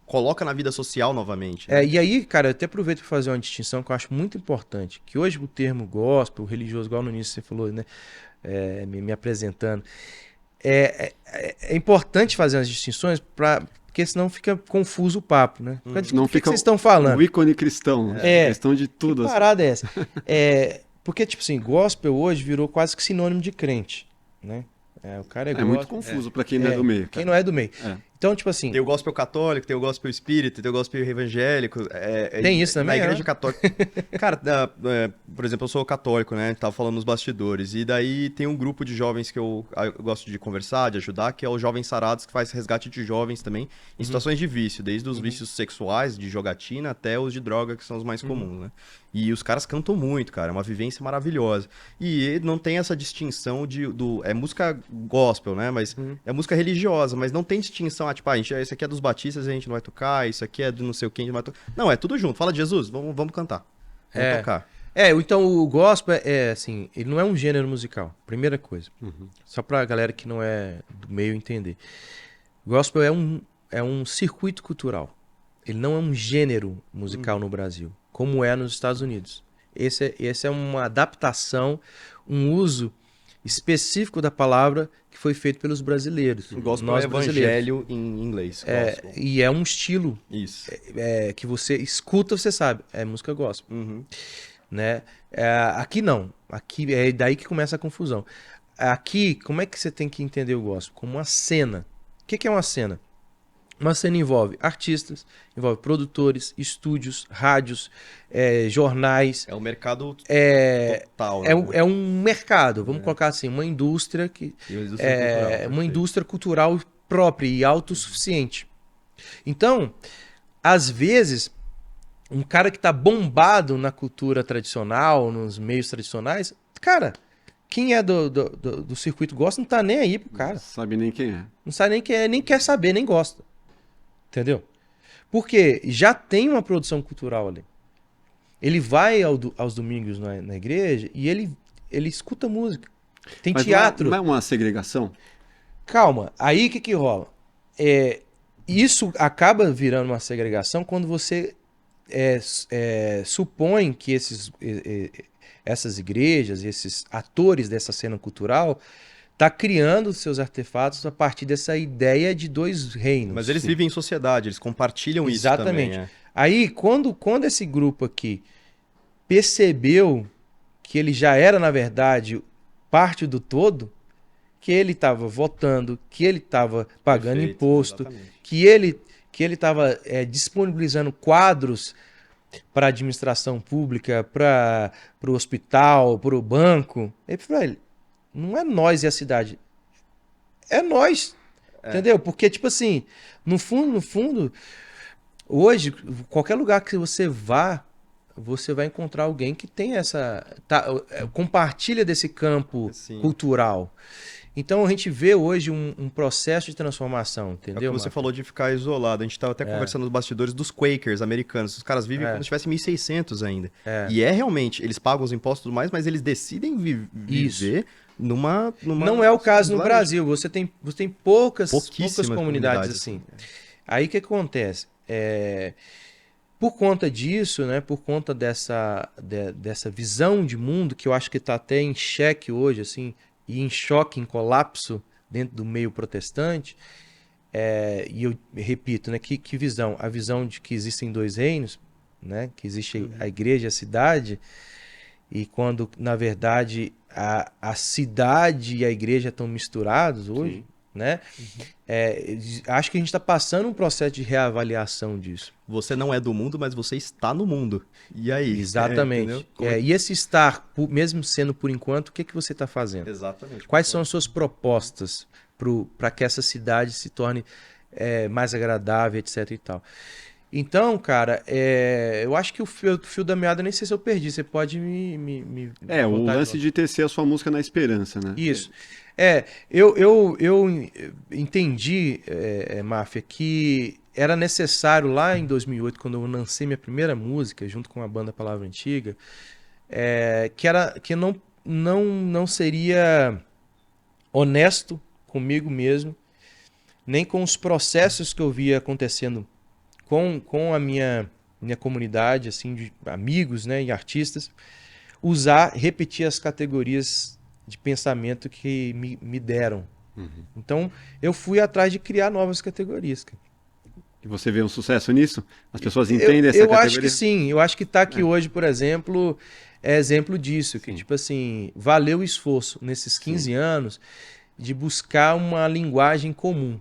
coloca na vida social novamente. Né? E aí, cara, eu até aproveito para fazer uma distinção que eu acho muito importante, que hoje o termo gospel, religioso, igual no início você falou, né, me apresentando, é importante fazer as distinções porque senão fica confuso o papo, né? Não O que fica vocês estão falando? o ícone cristão, né? Questão de tudo. Que assim. parada é essa? Porque, tipo assim, gospel hoje virou quase que sinônimo de crente, né? O cara é É gospel. muito confuso pra quem não é do meio. Quem não é do meio. É. Então, tipo assim... Tem o gospel católico, tem o gospel espírita, tem o gospel evangélico. Tem isso também, Na igreja né? católica. Cara, por exemplo, eu sou católico, né? Tava falando nos bastidores. E daí tem um grupo de jovens que eu gosto de conversar, de ajudar, que é o Jovens Sarados, que faz resgate de jovens também, em situações de vício, desde os vícios sexuais, de jogatina, até os de droga, que são os mais comuns, né? E os caras cantam muito, cara. É uma vivência maravilhosa. E não tem essa distinção é música gospel, né? Mas é música religiosa, mas não tem distinção. Tipo, isso aqui é dos batistas, a gente não vai tocar. Isso aqui é do não sei o que, a gente não vai tocar. Não, é tudo junto. Fala de Jesus, vamos cantar. Vamos tocar. Então o gospel assim, ele não é um gênero musical, primeira coisa. Só pra galera que não é do meio entender. Gospel é um circuito cultural. Ele não é um gênero musical no Brasil, como é nos Estados Unidos. Esse é uma adaptação, um uso específico da palavra que foi feito pelos brasileiros. O gospel nós é evangelho em inglês. Gospel. E é um estilo Isso. que você escuta, você sabe, é música gospel. Uhum. Né? Aqui não. Aqui é daí que começa a confusão. Aqui, como é que você tem que entender o gospel? Como uma cena. O que é uma cena? Uma cena envolve artistas, envolve produtores, estúdios, rádios, jornais. É o mercado É, total. é um mercado, vamos colocar assim, uma indústria que E uma indústria cultural, uma perfeito. indústria cultural própria e autossuficiente. Então, às vezes, um cara que tá bombado na cultura tradicional, nos meios tradicionais, cara, quem é do circuito gospel não tá nem aí pro cara. Não sabe nem quem é. Não sabe nem quem é, nem quer saber, nem gosta. Entendeu? Porque já tem uma produção cultural ali. Ele vai aos domingos na igreja e ele escuta música. Tem Mas teatro. não é uma segregação? Calma, aí o que rola? Isso acaba virando uma segregação quando você supõe que essas igrejas, esses atores dessa cena cultural, tá criando seus artefatos a partir dessa ideia de dois reinos. Mas eles vivem em sociedade, eles compartilham Exatamente. isso também. Aí, quando esse grupo aqui percebeu que ele já era, na verdade, parte do todo, que ele estava votando, que ele estava pagando Perfeito, imposto, exatamente. que ele estava disponibilizando quadros para a administração pública, para o hospital, para o banco. Ele falou, não é nós e a cidade, é nós, entendeu? Porque, tipo assim, no fundo, hoje, qualquer lugar que você vá, você vai encontrar alguém que tem compartilha desse campo Sim. cultural. Então a gente vê hoje um processo de transformação, É o entendeu? que você Marcos? falou de ficar isolado. A gente estava até conversando nos bastidores dos Quakers americanos. Os caras vivem como se tivesse 1600 ainda. E realmente, eles pagam os impostos e tudo mais, mas eles decidem viver numa... Não é o caso no Brasil. Você tem poucas Pouquíssimas comunidades assim. Aí o que acontece? Por conta disso, né, por conta dessa visão de mundo, que eu acho que está até em xeque hoje, assim, e em choque, em colapso dentro do meio protestante, e eu repito, né, que visão? A visão de que existem dois reinos, né, que existe a igreja e a cidade, e quando, na verdade, a cidade e a igreja estão misturados hoje, Sim. né? Acho que a gente está passando um processo de reavaliação disso. Você não é do mundo, mas você está no mundo. E aí? Exatamente. E esse estar, mesmo sendo por enquanto, o que você está fazendo? Exatamente. Quais são as suas propostas para que essa cidade se torne mais agradável, etc e tal? Então, cara, eu acho que o fio da meada, nem sei se eu perdi. Você pode me o voltar lance de tecer a sua música na esperança, né? Isso. Eu entendi, Máfia, que era necessário lá em 2008, quando eu lancei minha primeira música, junto com a banda Palavra Antiga, que não seria honesto comigo mesmo, nem com os processos que eu via acontecendo com a minha comunidade, assim, de amigos, né, e artistas, repetir as categorias de pensamento que me deram. Então, eu fui atrás de criar novas categorias. Cara. E você vê um sucesso nisso? As pessoas entendem essa categoria? Eu categoria? acho que sim. Eu acho que tá aqui hoje, por exemplo, é exemplo disso. Que, tipo assim, valeu o esforço nesses 15 anos de buscar uma linguagem comum.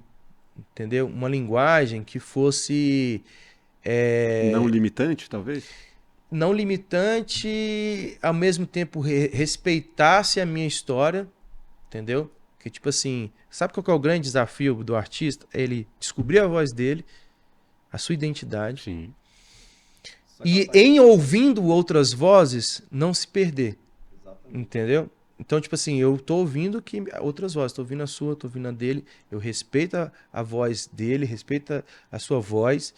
Entendeu? Uma linguagem que fosse... Não limitante, talvez? Não limitante, ao mesmo tempo respeitasse a minha história, entendeu? Que tipo assim, sabe qual que é o grande desafio do artista? Ele descobrir a voz dele, a sua identidade. Sim. E em ouvindo outras vozes, não se perder. Exatamente. Entendeu? Então, tipo assim, eu tô ouvindo outras vozes, tô ouvindo a sua, tô ouvindo a dele, eu respeito a voz dele, respeito a sua voz,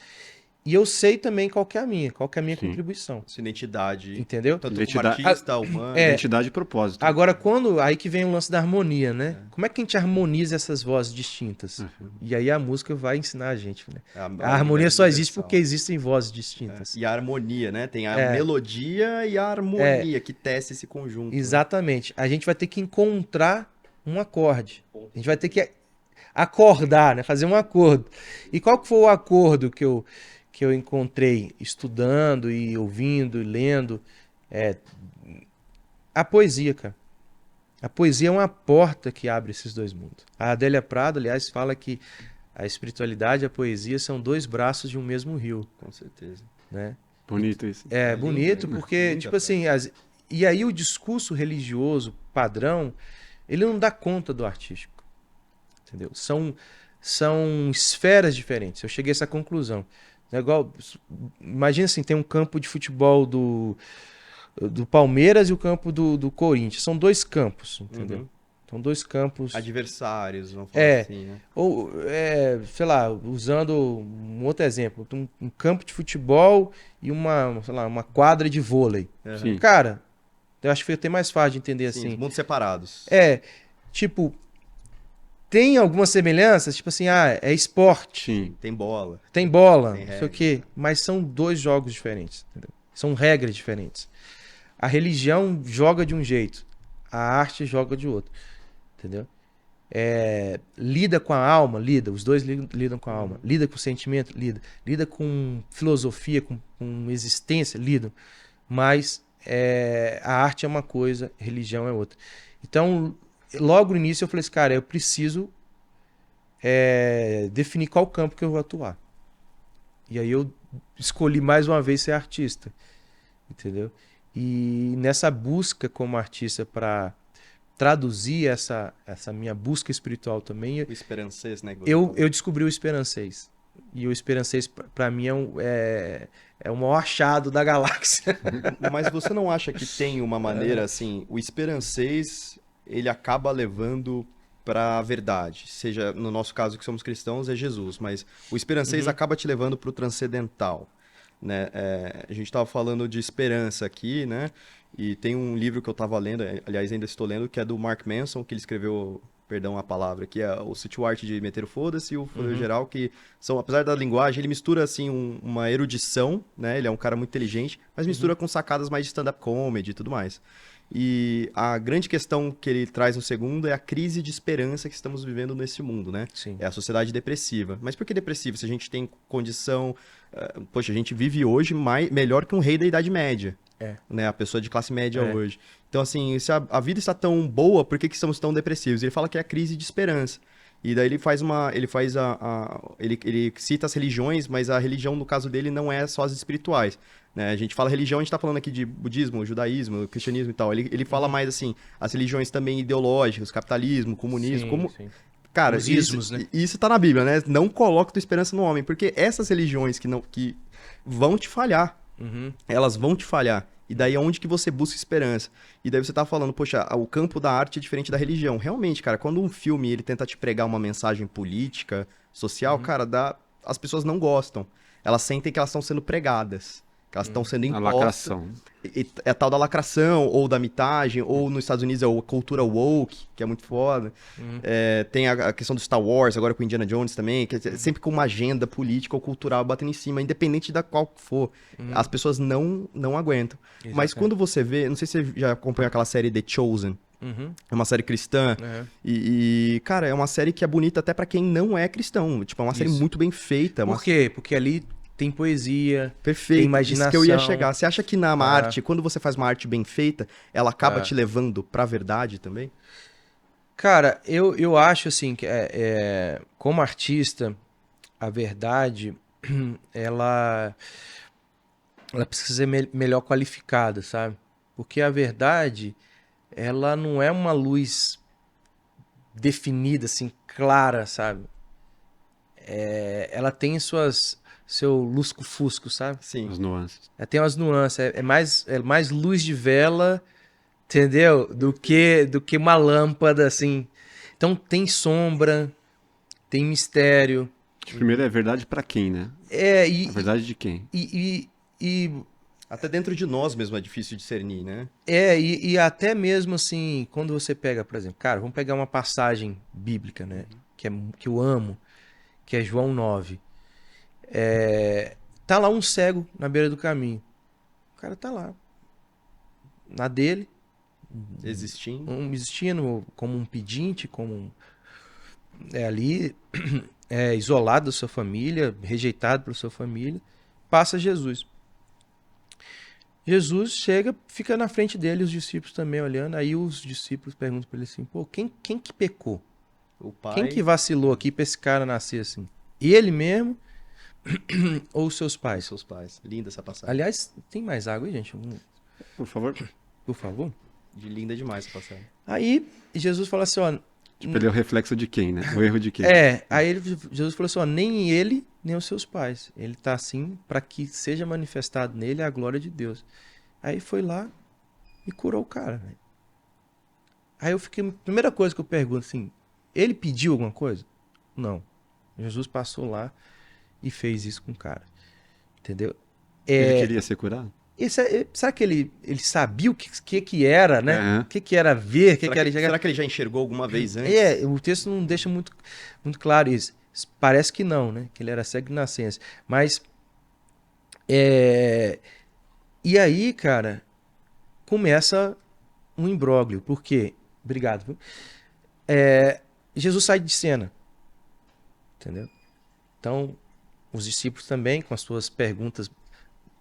E eu sei também qual que é a minha Sim. contribuição. Sua identidade. Entendeu? Tanto Identidade- como artista, humano. Identidade e propósito. Agora, aí que vem o lance da harmonia, né? Como é que a gente harmoniza essas vozes distintas? E aí a música vai ensinar a gente, né? A harmonia só existe universal. porque existem vozes distintas. E a harmonia, né? Tem a melodia e a harmonia que tece esse conjunto. né? Exatamente. A gente vai ter que encontrar um acorde. A gente vai ter que acordar, né? Fazer um acordo. E qual que foi o acordo que eu encontrei estudando e ouvindo e lendo? A poesia, cara. A poesia é uma porta que abre esses dois mundos. A Adélia Prado, aliás, fala que a espiritualidade e a poesia são dois braços de um mesmo rio, Com certeza. né? Bonito isso. É lindo, bonito lindo. porque, Linda tipo assim, e aí o discurso religioso padrão, ele não dá conta do artístico, entendeu? São esferas diferentes. Eu cheguei a essa conclusão. É igual, imagina assim, tem um campo de futebol do Palmeiras e o campo do Corinthians. São dois campos, entendeu? São dois campos. Adversários, vamos falar É. assim, né? Ou, sei lá, usando um outro exemplo, um campo de futebol e sei lá, uma quadra de vôlei. Sim. Cara, eu acho que foi até mais fácil de entender Sim, assim. mundos separados. Tipo, tem algumas semelhanças, tipo assim, é esporte, Sim. Tem bola. tem bola, Tem não sei o regra. quê, mas são dois jogos diferentes, entendeu? São regras diferentes. A religião joga de um jeito, a arte joga de outro, entendeu? Lida com a alma, os dois lidam com a alma, lida com o sentimento, lida com filosofia, com existência, lidam, mas a arte é uma coisa, religião é outra. Então, logo no início eu falei assim, cara, eu preciso definir qual campo que eu vou atuar. E aí eu escolhi mais uma vez ser artista, entendeu? E nessa busca como artista para traduzir essa minha busca espiritual também, O esperancês, né? que você eu falou. descobri o esperancês. E o esperancês, para mim, é o maior achado da galáxia. Mas você não acha que tem uma maneira, assim, o esperancês, ele acaba levando para a verdade? Seja, no nosso caso, que somos cristãos, é Jesus, mas o esperancês acaba te levando para o transcendental, né? A gente estava falando de esperança aqui, né? E tem um livro que eu estava lendo, aliás, ainda estou lendo, que é do Mark Manson, que ele escreveu, perdão a palavra, que é o Sutil Arte de Meter o Foda-se e o Foda Geral, que são, apesar da linguagem, ele mistura, assim, uma erudição, né? Ele é um cara muito inteligente, mas mistura com sacadas mais de stand-up comedy e tudo mais. E a grande questão que ele traz no segundo é a crise de esperança que estamos vivendo nesse mundo, né? Sim. É a sociedade depressiva. Mas por que depressiva? Se a gente tem condição... poxa, a gente vive hoje melhor que um rei da Idade Média. Né? A pessoa de classe média hoje. Então, assim, se a vida está tão boa, por que estamos tão depressivos? Ele fala que é a crise de esperança. E daí ele cita as religiões, mas a religião, no caso dele, não é só as espirituais. Né? A gente fala religião, a gente está falando aqui de budismo, judaísmo, cristianismo e tal. Ele fala mais, assim, as religiões também ideológicas, capitalismo, comunismo, Sim. Cara, Os ismos, né? isso tá na Bíblia, né? Não coloca tua esperança no homem, porque essas religiões que vão te falhar, elas vão te falhar. E daí aonde que você busca esperança? E daí você tá falando, poxa, o campo da arte é diferente da religião. Realmente, cara, quando um filme ele tenta te pregar uma mensagem política, social, cara, as pessoas não gostam. Elas sentem que elas estão sendo pregadas. Que elas estão sendo A impostas. lacração. É a tal da lacração, ou da mitagem, ou nos Estados Unidos é a cultura woke, que é muito foda. Tem a questão do Star Wars, agora com o Indiana Jones também, que é sempre com uma agenda política ou cultural batendo em cima, independente da qual for. As pessoas não aguentam. Mas Exatamente. quando você vê, não sei se você já acompanhou aquela série The Chosen, é uma série cristã, e, cara, é uma série que é bonita até pra quem não é cristão. Tipo, é uma série Isso. muito bem feita. Por quê? Porque ali tem poesia, Perfeito, tem imaginação. isso que eu ia chegar. Você acha que na arte, quando você faz uma arte bem feita, ela acaba te levando pra verdade também? Cara, eu acho assim que como artista, a verdade ela precisa ser melhor qualificada, sabe? Porque a verdade, ela não é uma luz definida, assim, clara, sabe? Ela tem seu lusco-fusco, sabe? Sim. As nuances. Ela tem umas nuances, é mais luz de vela, entendeu? Do que uma lâmpada, assim. Então tem sombra, tem mistério, Primeiro é verdade pra quem, né? A verdade de quem? Até dentro de nós mesmo é difícil discernir, né? E até mesmo assim, quando você pega, por exemplo, cara, vamos pegar uma passagem bíblica, né? Que eu amo, que é João 9. Tá lá um cego na beira do caminho. O cara tá lá, na dele, existindo como um pedinte, ali, isolado da sua família, rejeitado pela sua família. Passa Jesus. Jesus chega, fica na frente dele, os discípulos também olhando. Aí os discípulos perguntam pra ele assim: pô, quem que pecou? O pai... Quem que vacilou aqui pra esse cara nascer assim? Ele mesmo ou os seus pais? Seus pais. Linda essa passagem. Aliás, tem mais água aí, gente? Por favor. Por favor. Linda demais essa passagem. Aí Jesus fala assim, ó... Tipo, ele é o reflexo de quem, né? O erro de quem. Aí Jesus falou assim, ó, nem ele, nem os seus pais. Ele tá assim para que seja manifestado nele a glória de Deus. Aí foi lá e curou o cara, velho. Aí eu fiquei... Primeira coisa que eu pergunto assim, ele pediu alguma coisa? Não. Jesus passou lá e fez isso com o cara. Entendeu? Ele queria ser curado? Será que ele sabia o que era, né? O que era ver, será que ele já enxergou alguma vez antes? O texto não deixa muito, muito claro isso. Parece que não, né? Que ele era cego de nascença. Mas, e aí, cara, começa um imbróglio. Por quê? Obrigado. Jesus sai de cena. Entendeu? Então, os discípulos também, com as suas perguntas,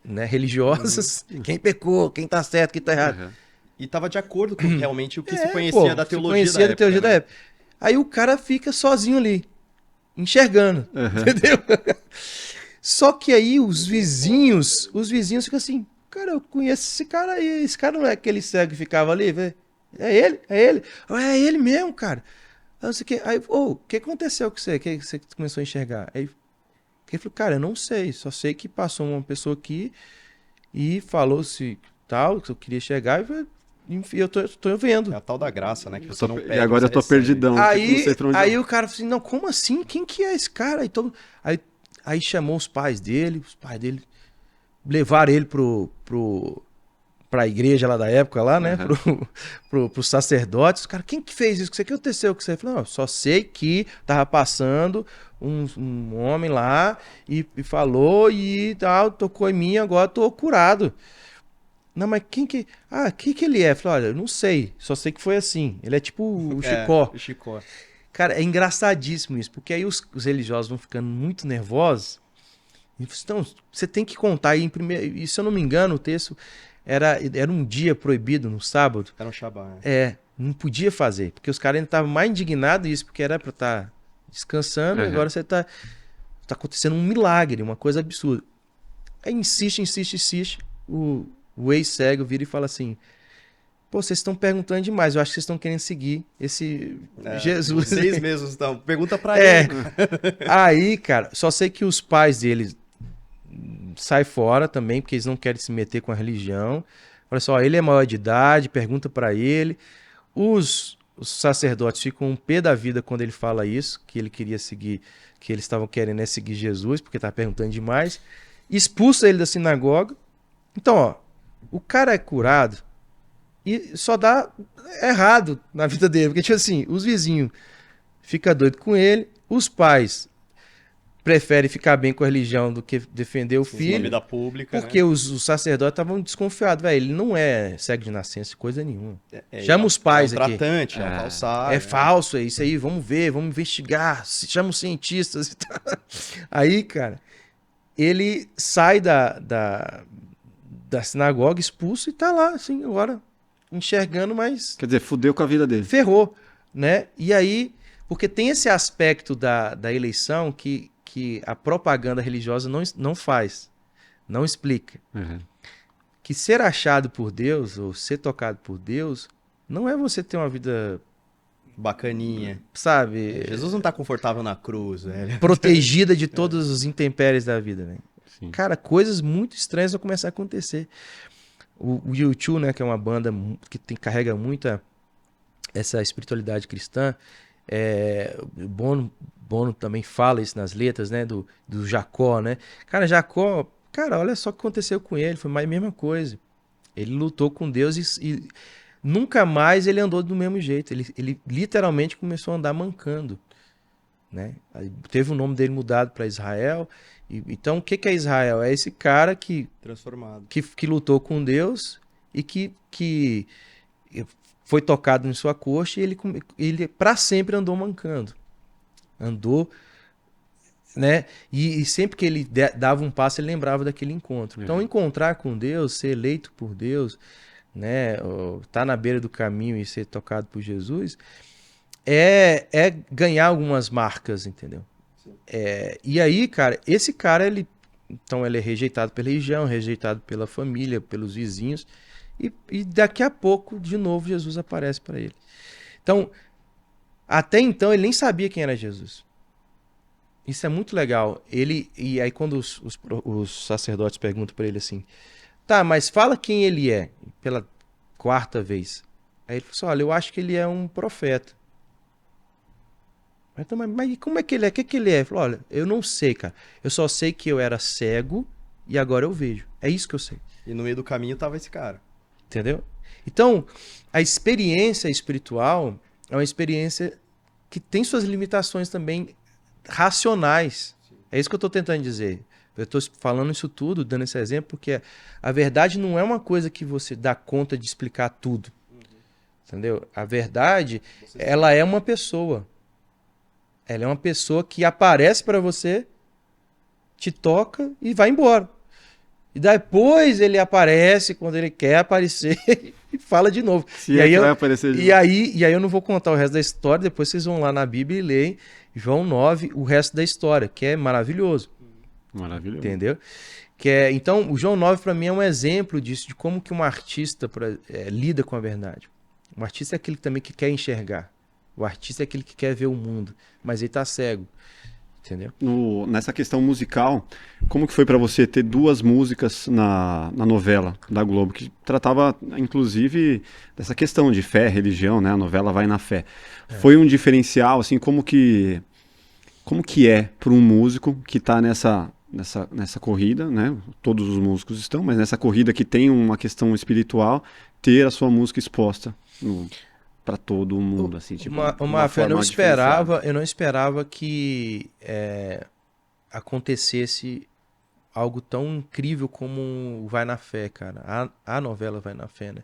né, religiosas, quem pecou, quem tá certo, quem tá errado. E tava de acordo com realmente o que se conhecia da teologia da época. Aí o cara fica sozinho ali, enxergando, entendeu? Só que aí os vizinhos ficam assim, cara, eu conheço esse cara aí, esse cara não é aquele cego que ficava ali, velho? É ele? É ele mesmo, cara. Aí, o que aconteceu com você? Que você começou a enxergar? Aí ele falou, cara, eu não sei, só sei que passou uma pessoa aqui e falou-se tal, que eu queria chegar e eu tô vendo. É a tal da graça, né? Que você não pede, e agora eu tô perdidão. Aí o cara falou assim, não, como assim? Quem que é esse cara? Aí chamou os pais dele levaram ele pra igreja lá da época, lá, né? Pros sacerdotes. Os caras, quem que fez isso? O que aconteceu com você? Ele falou, não, só sei que tava passando um homem lá e falou e tal, tocou em mim, agora tô curado. Não, mas quem que ele é? Eu falei, olha, eu não sei, só sei que foi assim. Ele é tipo o Chicó. O Chicó. Cara, é engraçadíssimo isso, porque aí os religiosos vão ficando muito nervosos. Então, você tem que contar aí em primeiro. E se eu não me engano, o texto era um dia proibido no sábado. Era um Shabá. Não podia fazer, porque os caras ainda estavam mais indignados isso, porque era pra estar descansando, e agora você tá acontecendo um milagre, uma coisa absurda. Aí insiste, o ex-cego vira e fala assim, pô, vocês estão perguntando demais, eu acho que vocês estão querendo seguir esse Jesus. Vocês mesmos estão, pergunta pra ele. Aí, cara, só sei que os pais deles saem fora também, porque eles não querem se meter com a religião. Olha só, ele é maior de idade, pergunta pra ele. Os sacerdotes ficam um pé da vida quando ele fala isso, que ele queria seguir, que eles estavam querendo seguir Jesus, porque estava perguntando demais. Expulsa ele da sinagoga. Então, ó, o cara é curado e só dá errado na vida dele, porque tipo assim, os vizinhos ficam doidos com ele, os pais preferem ficar bem com a religião do que defender o filho. Vida pública, porque os sacerdotes estavam desconfiados. Velho, ele não é cego de nascença, coisa nenhuma. Chama os pais aqui. É um tratante, é um falsário. É falso, é isso aí. Vamos ver, vamos investigar. Chama os cientistas e tal. Aí, cara, ele sai da sinagoga, expulso, e tá lá, assim, agora, enxergando, mas... Quer dizer, fudeu com a vida dele. Ferrou, né? E aí, porque tem esse aspecto da eleição que a propaganda religiosa não faz, não explica. Que ser achado por Deus, ou ser tocado por Deus, não é você ter uma vida... bacaninha. Sabe? Jesus não tá confortável na cruz, velho. Protegida de todos os intempéries da vida, velho. Cara, coisas muito estranhas vão começar a acontecer. O U2, né, que é uma banda que carrega muita essa espiritualidade cristã, Bono também fala isso nas letras, né? Do Jacó, né? Cara, Jacó, cara, olha só o que aconteceu com ele, foi mais a mesma coisa. Ele lutou com Deus e nunca mais ele andou do mesmo jeito. Ele literalmente começou a andar mancando, né? Aí teve o nome dele mudado para Israel. Então, o que é Israel? É esse cara Transformado. que lutou com Deus e que foi tocado em sua coxa e ele para sempre andou mancando. Andou, né? E sempre que ele dava um passo, ele lembrava daquele encontro. Então, encontrar com Deus, ser eleito por Deus, né? Tá na beira do caminho e ser tocado por Jesus, é ganhar algumas marcas, entendeu? E aí, cara, esse cara, então ele é rejeitado pela religião, rejeitado pela família, pelos vizinhos, e daqui a pouco, de novo, Jesus aparece para ele. Então, até então, ele nem sabia quem era Jesus. Isso é muito legal. E aí quando os sacerdotes perguntam para ele assim, tá, mas fala quem ele é, pela quarta vez. Aí ele falou assim, olha, eu acho que ele é um profeta. Então, mas como é que ele é? O que ele é? Ele falou, olha, eu não sei, cara. Eu só sei que eu era cego e agora eu vejo. É isso que eu sei. E no meio do caminho tava esse cara. Entendeu? Então, a experiência espiritual é uma experiência que tem suas limitações também racionais. É isso que eu estou tentando dizer. Eu estou falando isso tudo, dando esse exemplo, porque a verdade não é uma coisa que você dá conta de explicar tudo. Entendeu? A verdade, ela é uma pessoa. Ela é uma pessoa que aparece para você, te toca e vai embora. E depois ele aparece quando ele quer aparecer e fala de novo. Se é que vai aparecer de novo. E aí eu não vou contar o resto da história, depois vocês vão lá na Bíblia e leem João 9, o resto da história, que é maravilhoso. Maravilhoso. Entendeu? Então, o João 9 para mim é um exemplo disso, de como que um artista lida com a verdade. Um artista é aquele também que quer enxergar. O artista é aquele que quer ver o mundo, mas ele tá cego. Entendeu? Nessa questão musical, como que foi para você ter duas músicas na novela da Globo, que tratava, inclusive, dessa questão de fé, religião, né? A novela Vai na Fé. Foi um diferencial, assim, como que é para um músico que está nessa corrida, né? Todos os músicos estão, mas nessa corrida que tem uma questão espiritual, ter a sua música exposta para todo mundo, assim, tipo, uma forma eu não esperava que acontecesse algo tão incrível como o Vai na Fé, cara. A novela Vai na Fé, né?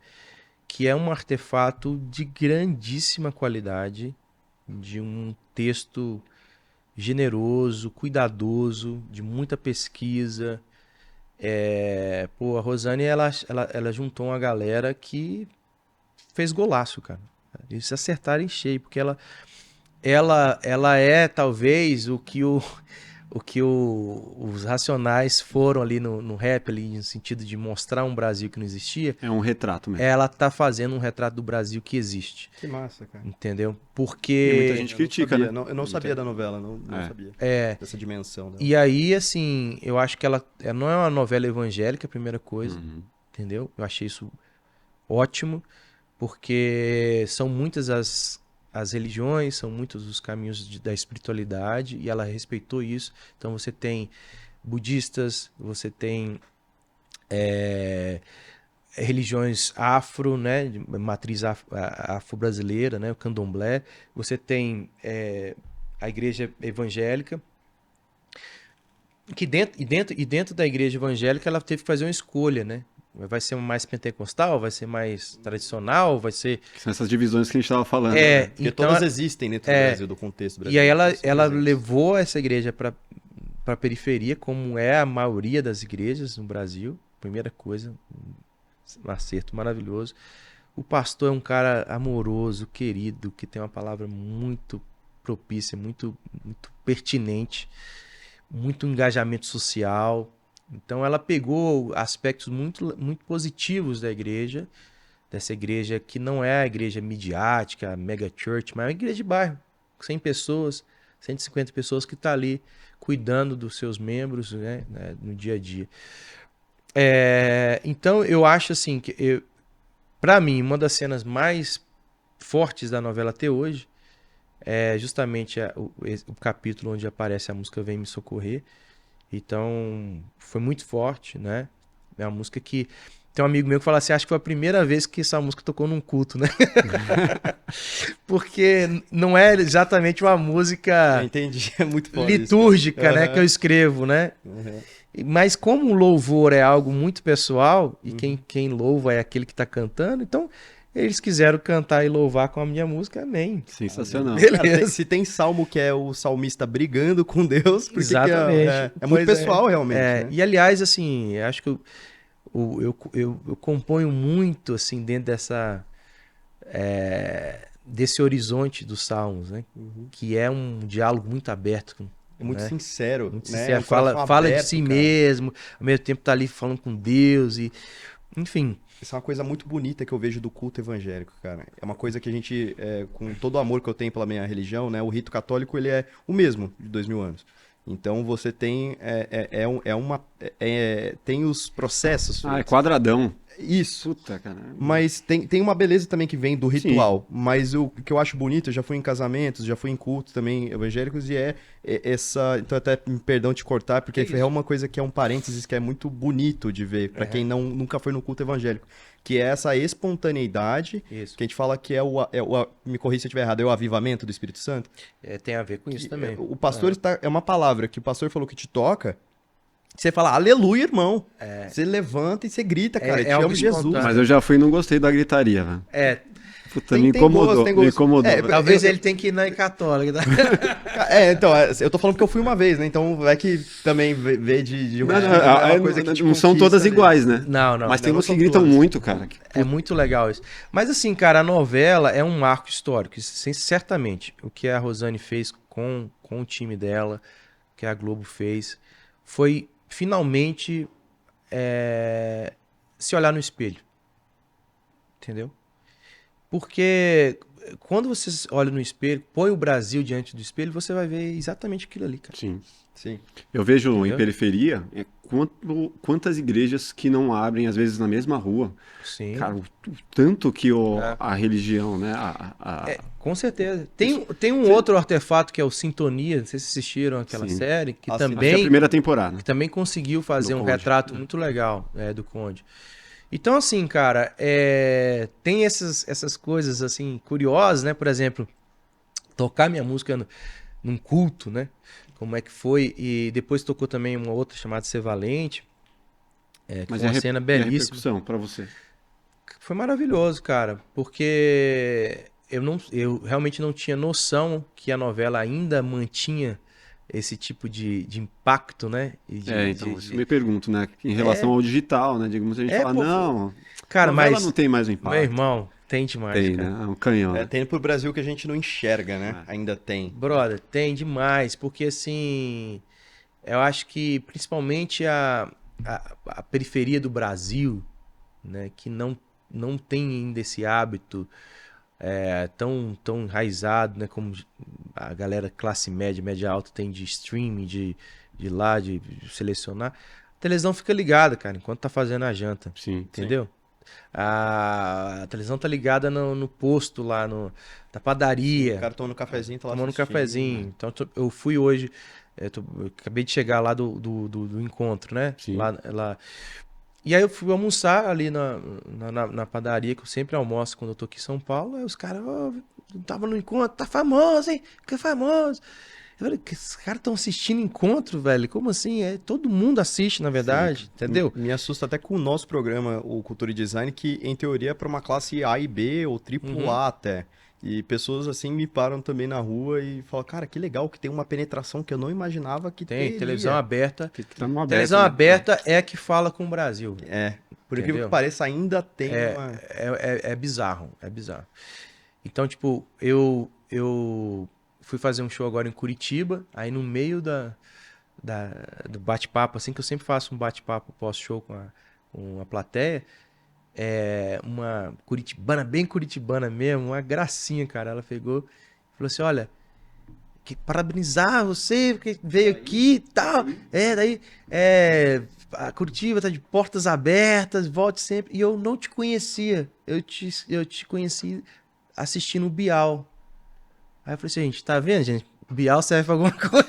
Que é um artefato de grandíssima qualidade, de um texto generoso, cuidadoso, de muita pesquisa. A Rosane, ela juntou uma galera que fez golaço, cara. Eles acertaram em cheio, porque ela é talvez o que os Racionais foram ali no rap, ali, no sentido de mostrar um Brasil que não existia. É um retrato mesmo. Ela tá fazendo um retrato do Brasil que existe. Que massa, cara. Entendeu? E Porque... muita gente critica, né? né? Eu não sabia da novela, não sabia dessa dimensão dela. E aí, assim, eu acho que ela não é uma novela evangélica, a primeira coisa, entendeu? Eu achei isso ótimo, porque são muitas as religiões, são muitos os caminhos da espiritualidade, e ela respeitou isso. Então você tem budistas, você tem religiões afro, né, de matriz afro-brasileira, né, o candomblé, você tem a igreja evangélica, que dentro da igreja evangélica ela teve que fazer uma escolha, né? Vai ser mais pentecostal, vai ser mais tradicional, vai ser... Que são essas divisões que a gente estava falando. Né? Porque então, todas existem dentro do Brasil, do contexto brasileiro. E aí ela levou essa igreja para a periferia, como é a maioria das igrejas no Brasil. Primeira coisa, um acerto maravilhoso. O pastor é um cara amoroso, querido, que tem uma palavra muito propícia, muito, muito pertinente, muito engajamento social. Então ela pegou aspectos muito, muito positivos da igreja, dessa igreja que não é a igreja midiática, a mega church, mas é uma igreja de bairro, 100 pessoas, 150 pessoas que está ali cuidando dos seus membros, né, no dia a dia. Então eu acho assim, para mim, uma das cenas mais fortes da novela até hoje é justamente o capítulo onde aparece a música Vem Me Socorrer. Então, foi muito forte, né? É uma música que... Tem um amigo meu que fala assim, acho que foi a primeira vez que essa música tocou num culto, né? Porque não é exatamente uma música Entendi, é muito foda litúrgica, isso, né? Que eu escrevo, né? Mas como o louvor é algo muito pessoal, e quem louva é aquele que tá cantando, então eles quiseram cantar e louvar com a minha música, amém. Sensacional. Beleza. Se tem salmo que é o salmista brigando com Deus, porque Exatamente. é muito Pois pessoal realmente, né? E aliás, assim, acho que eu componho muito, assim, dentro desse horizonte dos salmos, né? Que é um diálogo muito aberto, É muito né? sincero, Muito né? sincero, Um coração fala de aberto, si cara. mesmo, ao mesmo tempo tá ali falando com Deus e... Enfim, Isso é uma coisa muito bonita que eu vejo do culto evangélico, cara. É uma coisa que a gente, com todo o amor que eu tenho pela minha religião, né? O rito católico, ele é o mesmo de 2000 anos. Então você tem, tem os processos. Ah, é quadradão. Isso. Puta, cara. Mas tem uma beleza também que vem do ritual. Mas o que eu acho bonito, eu já fui em casamentos, já fui em cultos também evangélicos, e essa. Então, até perdão te cortar, porque é uma coisa que é um parênteses que é muito bonito de ver, pra quem nunca foi no culto evangélico. Que é essa espontaneidade, isso. que a gente fala que me corrija se eu estiver errado, é o avivamento do Espírito Santo. Tem a ver com isso também. O pastor é uma palavra que o pastor falou que te toca. Você fala, aleluia, irmão. Você levanta e você grita, cara. Te algo amo, Jesus. espontâneo. Mas eu já fui e não gostei da gritaria, velho. Puta, Tem- me tem incomodou. gosto, tem Me gosto. incomodou. Talvez ele tenha que ir na católica. Então, eu tô falando que eu fui uma vez, né? Então vai que também vê de Não, é uma coisa que te não são conquista todas mesmo. iguais, né? Não. Mas tem não uns que são gritam todas. muito, cara. É muito legal isso. Mas assim, cara, a novela é um marco histórico. Isso, certamente. O que a Rosane fez com o time dela, o que a Globo fez, foi finalmente se olhar no espelho. Entendeu? Porque quando você olha no espelho, põe o Brasil diante do espelho, você vai ver exatamente aquilo ali, cara. Sim. Sim. Eu vejo Entendeu? em periferia quantas igrejas que não abrem, às vezes, na mesma rua. Sim. Cara, o tanto que a religião, né? Com certeza. Tem um outro artefato que é o Sintonia, não sei se assistiram aquela Sim. série, que Assisti. Acho que é a também, primeira temporada. que também conseguiu fazer Do um Conde. retrato muito legal do Conde. Então, assim, cara, tem essas coisas, assim, curiosas, né? Por exemplo, tocar minha música num culto, né? Como é que foi? E depois tocou também uma outra chamada Ser Valente, que Mas foi uma e a cena e a belíssima. repercussão pra você? Foi maravilhoso, cara, porque eu realmente não tinha noção que a novela ainda mantinha esse tipo de impacto, né? E Então, isso eu me pergunto, né? Em relação ao digital, né? Digamos, a gente fala, pô, não, cara, novela mas não tem mais o impacto. meu irmão, tem demais, Tem, cara. né? É um canhão, né? Tem pro Brasil que a gente não enxerga, né? Ainda tem. Brother, tem demais, porque assim, eu acho que principalmente a periferia do Brasil, né, que não tem ainda esse hábito tão enraizado, né, como a galera classe média, média alta tem de streaming, de selecionar. A televisão fica ligada, cara, enquanto tá fazendo a janta, Sim. entendeu? A televisão tá ligada no posto lá, da padaria. O cara tomando um cafezinho, tá lá Tomando um assistindo, cafezinho. né? Então eu fui hoje, eu acabei de chegar lá do encontro, né? Sim. Lá. E aí eu fui almoçar ali na padaria, que eu sempre almoço quando eu tô aqui em São Paulo. Aí os caras, tava no encontro, tá famoso, hein? Que famoso. Eu falei, que esses caras estão assistindo encontro, velho? Como assim? Todo mundo assiste, na verdade, entendeu? Me assusta até com o nosso programa, o Cultura e Design, que em teoria é pra uma classe A e B, ou triplo A até. E pessoas assim me param também na rua e falam, cara, que legal que tem uma penetração que eu não imaginava que Tem teria. televisão aberta. Que tá no aberto, Televisão né? aberta é a que fala com o Brasil. Por incrível Entendeu? que pareça, ainda tem uma... É bizarro, é bizarro. Então, tipo, eu fui fazer um show agora em Curitiba, aí no meio do bate-papo, assim, que eu sempre faço um bate-papo pós-show com a plateia, uma curitibana, bem curitibana mesmo, uma gracinha, cara. Ela pegou e falou assim, olha, parabenizar você, porque veio aqui e tal. Daí, a Curitiba tá de portas abertas, volte sempre. E eu não te conhecia, eu te conheci assistindo o Bial. Aí eu falei assim, gente, tá vendo, gente? Bial serve pra alguma coisa.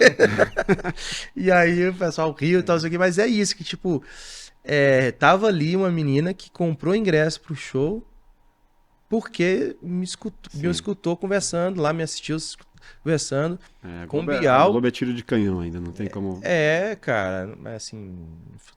E aí o pessoal riu e tal, isso aqui, mas é isso, que tipo, tava ali uma menina que comprou ingresso pro show porque me escutou conversando lá, me assistiu conversando com o A Bial. Globo é tiro de canhão ainda, não tem como... Cara, assim,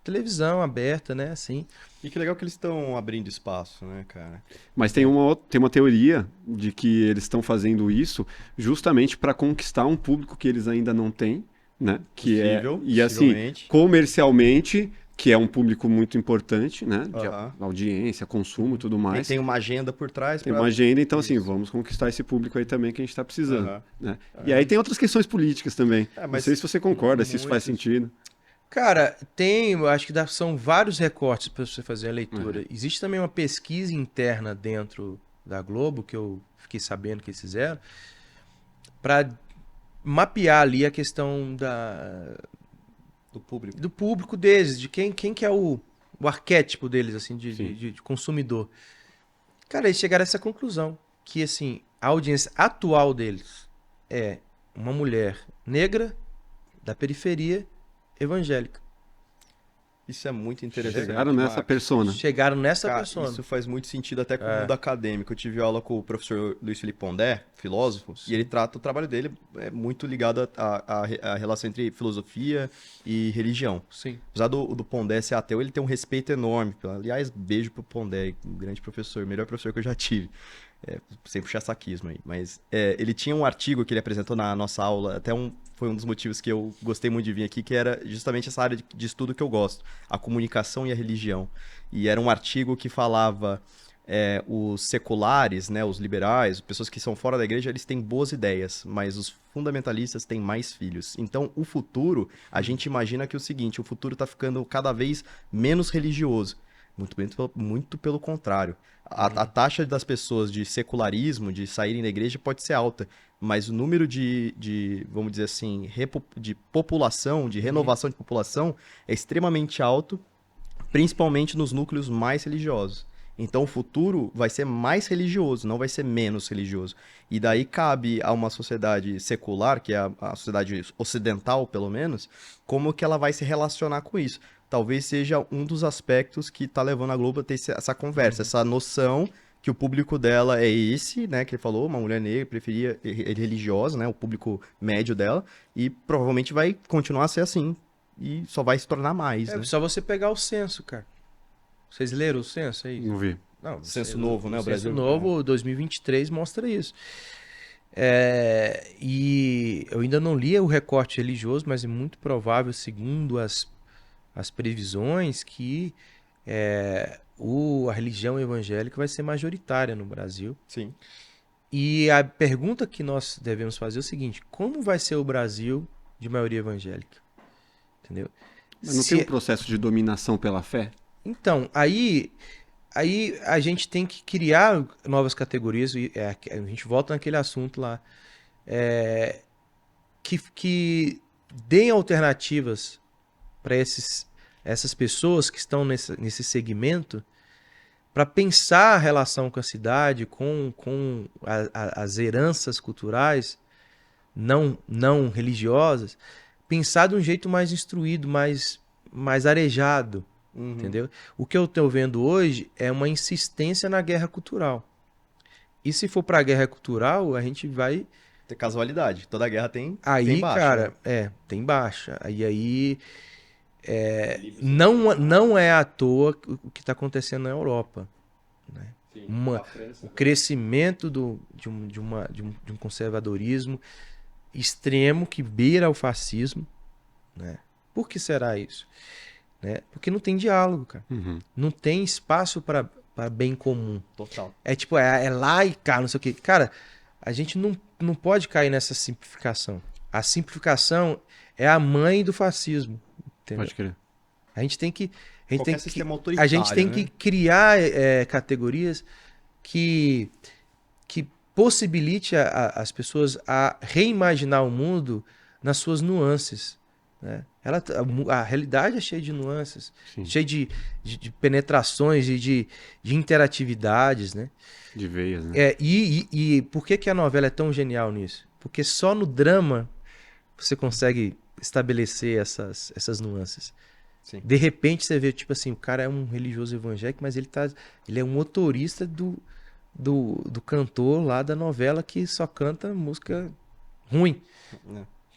televisão aberta, né, assim. E que legal que eles estão abrindo espaço, né, cara? Mas tem uma teoria de que eles estão fazendo isso justamente para conquistar um público que eles ainda não têm, né? Que e assim, possivelmente. comercialmente, que é um público muito importante, né? De Aham. audiência, consumo e tudo mais. Tem uma agenda por trás. Tem uma agenda, então assim, vamos conquistar esse público aí também que a gente está precisando. Aham. Né? E aí tem outras questões políticas também. Não mas sei se você concorda, se isso faz muitos. sentido. Cara, eu acho que são vários recortes para você fazer a leitura. Existe também uma pesquisa interna dentro da Globo, que eu fiquei sabendo que eles fizeram, para mapear ali a questão do público deles, de quem que é o arquétipo deles, assim, de consumidor. Cara, eles chegaram a essa conclusão, que assim, a audiência atual deles é uma mulher negra, da periferia, evangélica. Isso é muito interessante. Chegaram nessa Max. persona. Chegaram nessa Cara, persona. isso faz muito sentido até com o mundo acadêmico. Eu tive aula com o professor Luiz Felipe Pondé, filósofo, e ele trata o trabalho dele muito ligado à relação entre filosofia e religião. Sim. Apesar do Pondé ser ateu, ele tem um respeito enorme. Aliás, beijo pro Pondé, um grande professor, melhor professor que eu já tive. Sem puxar saquismo aí. Mas ele tinha um artigo que ele apresentou na nossa aula, foi um dos motivos que eu gostei muito de vir aqui, que era justamente essa área de estudo que eu gosto, a comunicação e a religião. E era um artigo que falava os seculares, né, os liberais, pessoas que são fora da igreja, eles têm boas ideias, mas os fundamentalistas têm mais filhos. Então, o futuro, a gente imagina que é o seguinte, o futuro está ficando cada vez menos religioso. Muito pelo contrário. A taxa das pessoas de secularismo, de saírem da igreja, pode ser alta, mas o número vamos dizer assim, de população, de renovação de população, é extremamente alto, principalmente nos núcleos mais religiosos. Então o futuro vai ser mais religioso, não vai ser menos religioso. E daí cabe a uma sociedade secular, que é a sociedade ocidental, pelo menos, como que ela vai se relacionar com isso. Talvez seja um dos aspectos que está levando a Globo a ter essa conversa, essa noção que o público dela é esse, né, que ele falou, uma mulher negra, preferia religiosa, né, o público médio dela, e provavelmente vai continuar a ser assim, e só vai se tornar mais, né? Só você pegar o censo, cara. Vocês leram o censo aí? Não vi. Não, Censo novo, né, o Brasil? Censo novo, 2023, mostra isso. E eu ainda não li o recorte religioso, mas é muito provável, segundo as previsões, que a religião evangélica vai ser majoritária no Brasil. Sim. E a pergunta que nós devemos fazer é o seguinte: como vai ser o Brasil de maioria evangélica? Entendeu? Mas não tem um processo de dominação pela fé? Então, aí a gente tem que criar novas categorias, e a gente volta naquele assunto lá, que deem alternativas para essas pessoas que estão nesse segmento, para pensar a relação com a cidade, com as heranças culturais não religiosas, pensar de um jeito mais instruído, mais arejado. Entendeu? O que eu estou vendo hoje é uma insistência na guerra cultural. E se for para a guerra cultural, a gente vai... Ter casualidade. Toda guerra tem baixa. Cara, né? Tem baixa. Não é à toa o que está acontecendo na Europa. Né? Sim, O crescimento de um conservadorismo extremo que beira o fascismo. Né? Por que será isso? Né? Porque não tem diálogo, cara. Não tem espaço para bem comum. Total. É lá e cá, não sei o quê. Cara, a gente não pode cair nessa simplificação. A simplificação é a mãe do fascismo. Entendeu? Pode crer. A gente tem que criar categorias que possibilite as pessoas a reimaginar o mundo nas suas nuances. Né? A realidade é cheia de nuances, cheia de penetrações e de interatividades, né? De veias, né? E por que a novela é tão genial nisso? Porque só no drama você consegue estabelecer essas nuances. Sim. De repente você vê, tipo assim, o cara é um religioso evangélico, mas ele é um motorista do cantor lá da novela que só canta música ruim.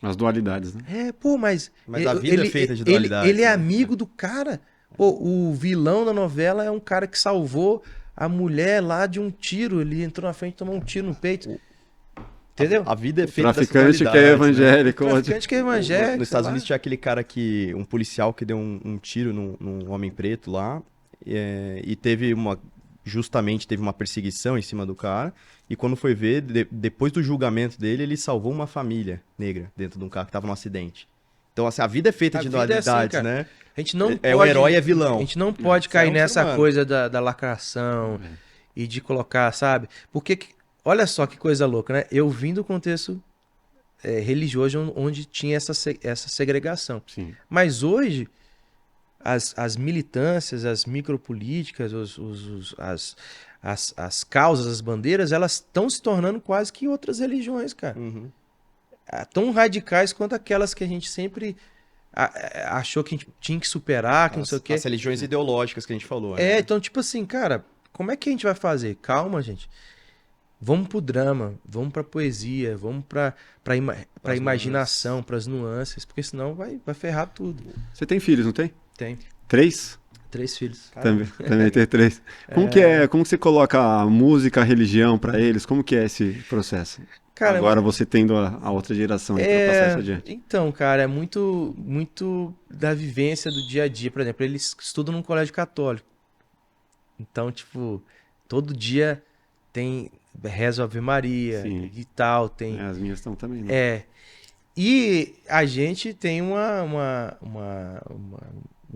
As dualidades, né? Pô, mas a vida é feita de dualidade. ele é amigo do cara. Pô, o vilão da novela é um cara que salvou a mulher lá de um tiro. Ele entrou na frente e tomou um tiro no peito. Entendeu? A vida é feita Traficante que é evangélico. Né? Traficante que é evangélico. Nos Estados Unidos tinha aquele cara um policial que deu um tiro num homem preto lá, e justamente teve uma perseguição em cima do cara, e quando foi ver, depois do julgamento dele, ele salvou uma família negra dentro de um carro que estava num acidente. Então, assim, a vida é feita de dualidades, né? A gente não o herói é vilão. A gente não pode cair nessa coisa da lacração e de colocar, sabe? Porque, olha só que coisa louca, né? Eu vim do contexto religioso onde tinha essa segregação. Sim. Mas hoje, as militâncias, as micropolíticas, as causas, as bandeiras, elas estão se tornando quase que outras religiões, cara. Uhum. Tão radicais quanto aquelas que a gente sempre achou que a gente tinha que superar, que não sei o quê. As religiões ideológicas que a gente falou. Né? Então, tipo assim, cara, como é que a gente vai fazer? Calma, gente. Vamos pro drama, vamos pra poesia, vamos pra imaginação, pras nuances, porque senão vai ferrar tudo. Você tem filhos, não tem? Tem. 3? 3 filhos. Também tem 3. Como que você coloca a música, a religião pra eles? Como que é esse processo? Cara, agora você tendo a outra geração aí pra passar isso adiante. Então, cara, é muito da vivência do dia a dia. Por exemplo, eles estudam num colégio católico. Então, tipo, todo dia tem reza Ave Maria. Sim. E tal. Tem... as minhas estão também, né? E a gente tem um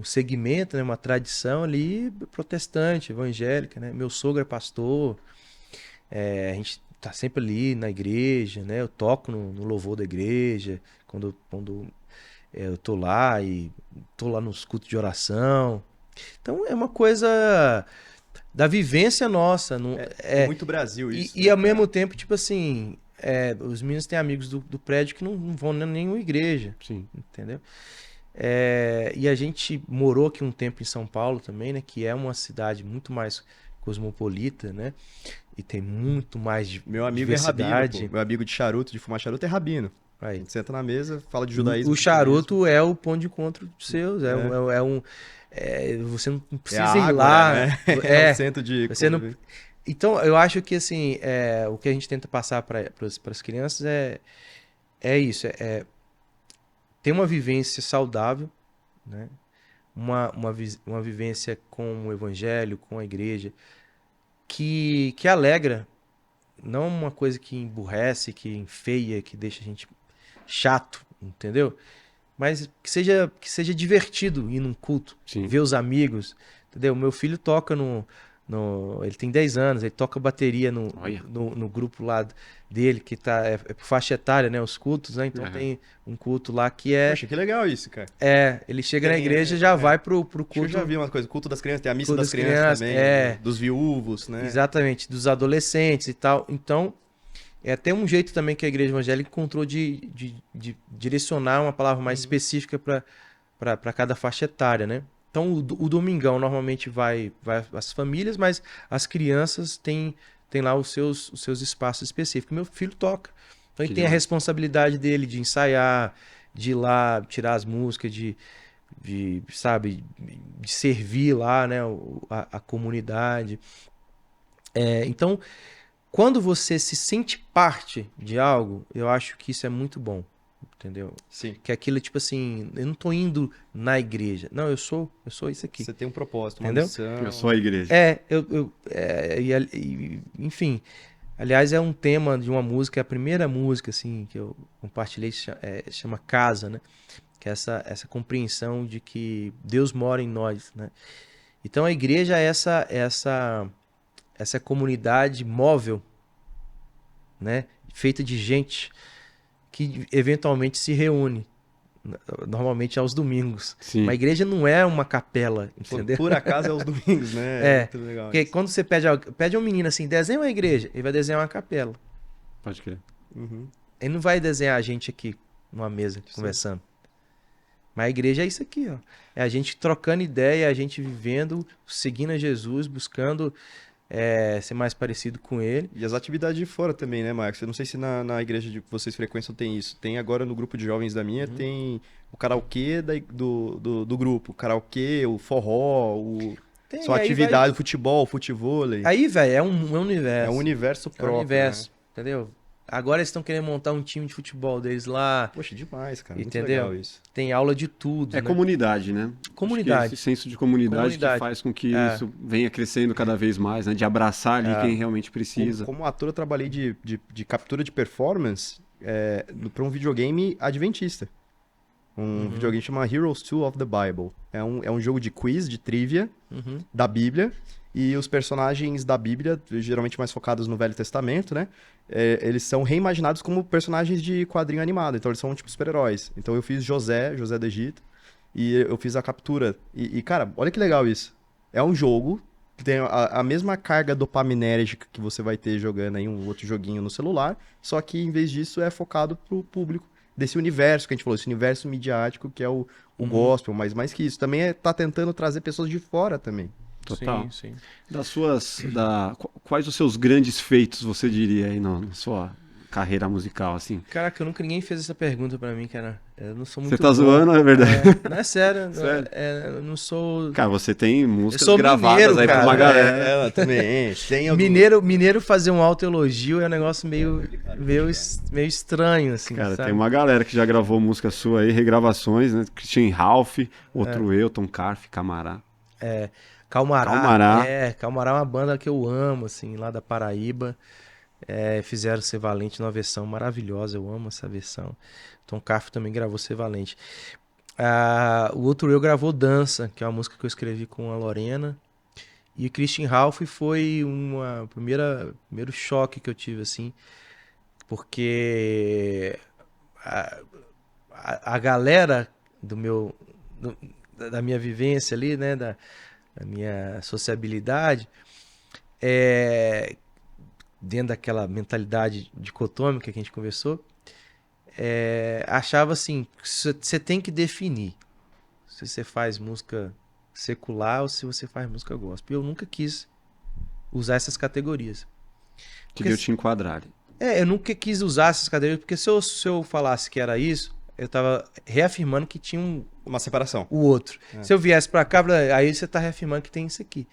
segmento, né, uma tradição ali protestante, evangélica, né? Meu sogro é pastor, a gente tá sempre ali na igreja, né? Eu toco no louvor da igreja, quando eu tô lá e tô lá nos cultos de oração. Então é uma coisa da vivência nossa. É muito Brasil isso. E ao mesmo tempo, tipo assim, os meninos têm amigos do prédio que não vão em nenhuma igreja. Sim. Entendeu? E a gente morou aqui um tempo em São Paulo também, né? Que é uma cidade muito mais cosmopolita, né? E tem muito mais Meu amigo diversidade. É rabino, pô. Meu amigo de fumar charuto é rabino. Aí. A gente senta na mesa, fala de judaísmo. O charuto é o ponto de encontro seus. Você não precisa ir lá. Né? É um centro de... Então, eu acho que assim, o que a gente tenta passar para as crianças é isso. Ter uma vivência saudável, né? Uma vivência com o evangelho, com a igreja, que alegra, não uma coisa que emburrece, que enfeia, que deixa a gente chato, entendeu? Mas que seja divertido ir num culto, Sim. Ver os amigos, entendeu? Meu filho toca ele tem 10 anos, ele toca bateria no grupo lá dele, que é por faixa etária, né? Os cultos, né? Então tem um culto lá que é... Poxa, que legal isso, cara. Ele chega na igreja e já vai pro culto. Eu já vi uma coisa, culto das crianças, tem a missa das crianças também, dos viúvos, né? Exatamente, dos adolescentes e tal. Então, é até um jeito também que a igreja evangélica encontrou de direcionar uma palavra mais específica para cada faixa etária, né? Então, o domingão normalmente vai as famílias, mas as crianças têm lá os seus espaços específicos. Meu filho toca. Então, ele tem a responsabilidade dele de ensaiar, de ir lá tirar as músicas, de servir lá, né, a comunidade. Então, quando você se sente parte de algo, eu acho que isso é muito bom. Entendeu? Sim. Que aquilo, tipo assim, eu não tô indo na igreja. Não, eu sou isso aqui. Você tem um propósito, uma entendeu? missão. Eu sou a igreja. Enfim. Aliás, é um tema de uma música, a primeira música, assim, que eu compartilhei, chama Casa, né? Que é essa compreensão de que Deus mora em nós, né? Então, a igreja é essa comunidade móvel, né? Feita de gente que eventualmente se reúne, normalmente aos domingos. Sim. Uma igreja não é uma capela, entendeu? Por acaso é aos domingos, né? Muito legal. Porque quando você pede a um menino assim, desenha uma igreja, ele vai desenhar uma capela. Pode crer. Uhum. Ele não vai desenhar a gente aqui numa mesa conversando. Mas a igreja é isso aqui, ó. É a gente trocando ideia, a gente vivendo, seguindo a Jesus, buscando ser mais parecido com ele. E as atividades de fora também, né, Marcos? Eu não sei se na igreja que vocês frequentam tem isso. Tem agora no grupo de jovens da minha, tem o karaokê do grupo. O karaokê, o forró, são atividades, futebol, futevôlei. Aí, velho, é um universo. É um universo próprio. É um universo, entendeu? Agora eles estão querendo montar um time de futebol deles lá. Poxa, demais, cara. Entendeu? Muito legal isso. Tem aula de tudo. É, né? Comunidade, né? Comunidade. Acho que esse senso de comunidade que faz com que isso venha crescendo cada vez mais, né? De abraçar ali quem realmente precisa. Como ator, eu trabalhei de captura de performance para um videogame adventista. Videogame chama Heroes 2 of the Bible. É um jogo de quiz, de trivia da Bíblia. E os personagens da Bíblia, geralmente mais focados no Velho Testamento, né? Eles são reimaginados como personagens de quadrinho animado. Então, eles são tipo super-heróis. Então, eu fiz José do Egito. E eu fiz a captura. E, cara, olha que legal isso. É um jogo que tem a mesma carga dopaminérgica que você vai ter jogando aí um outro joguinho no celular. Só que, em vez disso, é focado pro público desse universo que a gente falou. Esse universo midiático que é o gospel. Mas mais que isso. Também tá tentando trazer pessoas de fora também. Total. Sim. Quais os seus grandes feitos, você diria, aí na sua carreira musical, assim? Caraca, nunca fez essa pergunta pra mim, cara. Eu não sou muito Você tá zoando, é verdade? Não é sério. Sério? Eu não sou... Cara, você tem músicas sou gravadas mineiro, aí pra cara. uma galera. Ela também. Mineiro fazer um autoelogio é um negócio meio estranho, assim, cara, sabe? tem uma galera que já gravou música sua aí, regravações, né? Christian Ralph, outro eu, Tom Carf, Camará. Calmará é uma banda que eu amo, assim, lá da Paraíba. Fizeram Ser Valente numa versão maravilhosa, eu amo essa versão. Tom Carf também gravou Ser Valente. O outro eu gravou Dança, que é uma música que eu escrevi com a Lorena. E o Christian Ralph foi primeiro choque que eu tive, assim, porque a galera da minha vivência ali, né, da minha sociabilidade, dentro daquela mentalidade dicotômica que a gente conversou, achava assim, você tem que definir se você faz música secular ou se você faz música gospel. Eu nunca quis usar essas categorias. Queria te enquadrar. Eu nunca quis usar essas categorias, porque se eu falasse que era isso, eu tava reafirmando que tinha uma separação. O outro. Se eu viesse pra cá, aí você tá reafirmando que tem isso aqui.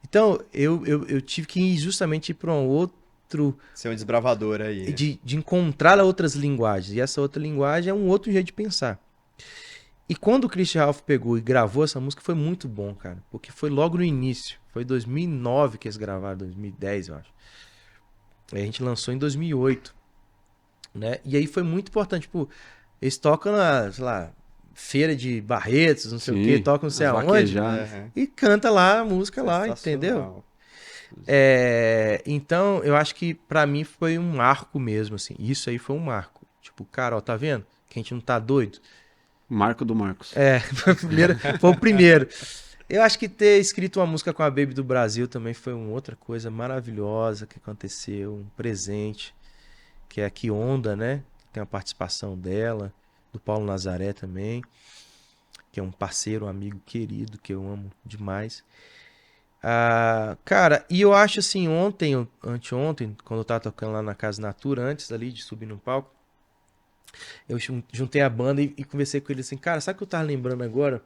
Então, eu tive que ir justamente para um outro... Ser um desbravador aí. De encontrar outras linguagens. E essa outra linguagem é um outro jeito de pensar. E quando o Christian Ralph pegou e gravou essa música, foi muito bom, cara. Porque foi logo no início. Foi em 2009 que eles gravaram, 2010, eu acho. Aí a gente lançou em 2008. Né? E aí foi muito importante. Tipo, eles tocam na, sei lá, feira de Barretos, não sei o quê, tocam não sei aonde. E canta lá a música lá, entendeu? Então, eu acho que pra mim foi um marco mesmo, assim. Isso aí foi um marco. Tipo, cara, ó, tá vendo? Que a gente não tá doido. Marco do Marcos. Foi o primeiro. Eu acho que ter escrito uma música com a Baby do Brasil também foi uma outra coisa maravilhosa que aconteceu, um presente, que é a Que Onda, né? Tem a participação dela, do Paulo Nazaré também, que é um parceiro, um amigo querido, que eu amo demais. Cara, e eu acho assim, anteontem, quando eu tava tocando lá na Casa Natura, antes ali de subir no palco, eu juntei a banda e conversei com ele assim, cara, sabe o que eu tava lembrando agora?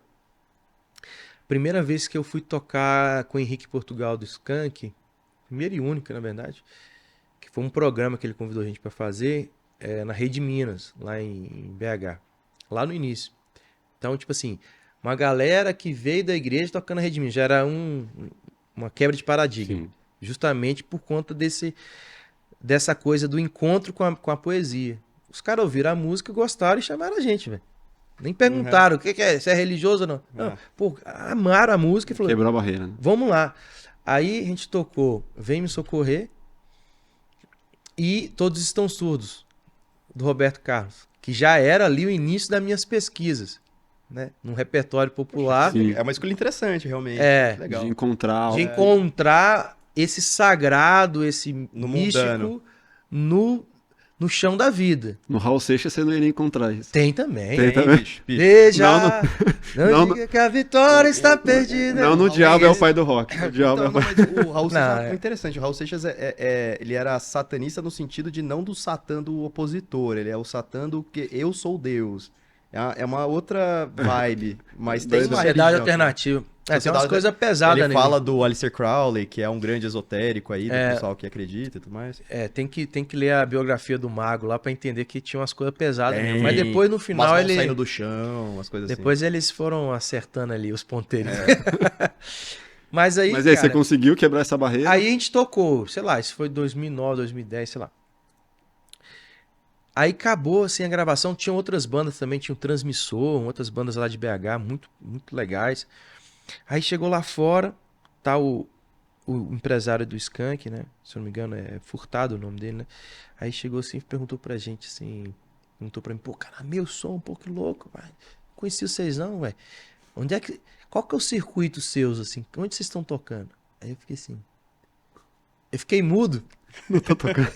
Primeira vez que eu fui tocar com o Henrique Portugal do Skank, primeira e única, na verdade, que foi um programa que ele convidou a gente pra fazer na Rede Minas, lá em BH, lá no início. Então, tipo assim, uma galera que veio da igreja tocando na Rede Minas, já era uma quebra de paradigma. Sim. Justamente por conta dessa coisa do encontro com a poesia. Os caras ouviram a música, gostaram e chamaram a gente, velho. Nem perguntaram o que é, se é religioso ou não. Não. Pô, amaram a música e falaram... Quebrou a barreira, né? Vamos lá. Aí a gente tocou Vem Me Socorrer e Todos Estão Surdos, do Roberto Carlos, que já era ali o início das minhas pesquisas, né? Num repertório popular. Sim. É uma escolha interessante, realmente. Legal. De encontrar esse sagrado, esse místico mundano. no chão da vida. No Raul Seixas você não iria encontrar isso. Tem também. Tem também. bicho. Veja, não não, diga que a vitória está perdida. Não, no Diabo é o pai do rock. O Diabo é Então, o não, pai... mas o Raul Seixas Não, é interessante. O Raul Seixas ele era satanista no sentido de não do Satã do opositor. Ele é o Satã do que eu sou Deus. É uma outra vibe, mas tem uma Sociedade religião. alternativa. Tem umas Sociedade- coisas pesadas Ele nele. fala do Aleister Crowley, que é um grande esotérico aí, do pessoal que acredita e tudo mais. Tem que ler a biografia do Mago lá pra entender que tinha umas coisas pesadas Tem. mesmo. Mas depois, no Umas final, mãos ele... saindo do chão, umas coisas Depois eles foram acertando ali os ponteiros. É. Mas aí, Mas aí, você cara, conseguiu quebrar essa barreira? aí a gente tocou, sei lá, isso foi 2009, 2010, sei lá. Aí acabou, assim, a gravação. Tinha outras bandas também, tinha o Transmissor, outras bandas lá de BH, muito, muito legais. Aí chegou lá fora, tá o empresário do Skank, né? Se eu não me engano, é Furtado o nome dele, né? Aí chegou assim e perguntou pra gente, assim... Perguntou pra mim, pô, cara, meu som um pouco louco, velho. Conheci vocês não, velho. Onde é que... Qual que é o circuito seus, assim? Onde vocês estão tocando? Aí eu fiquei assim... Eu fiquei mudo. Não tô tocando.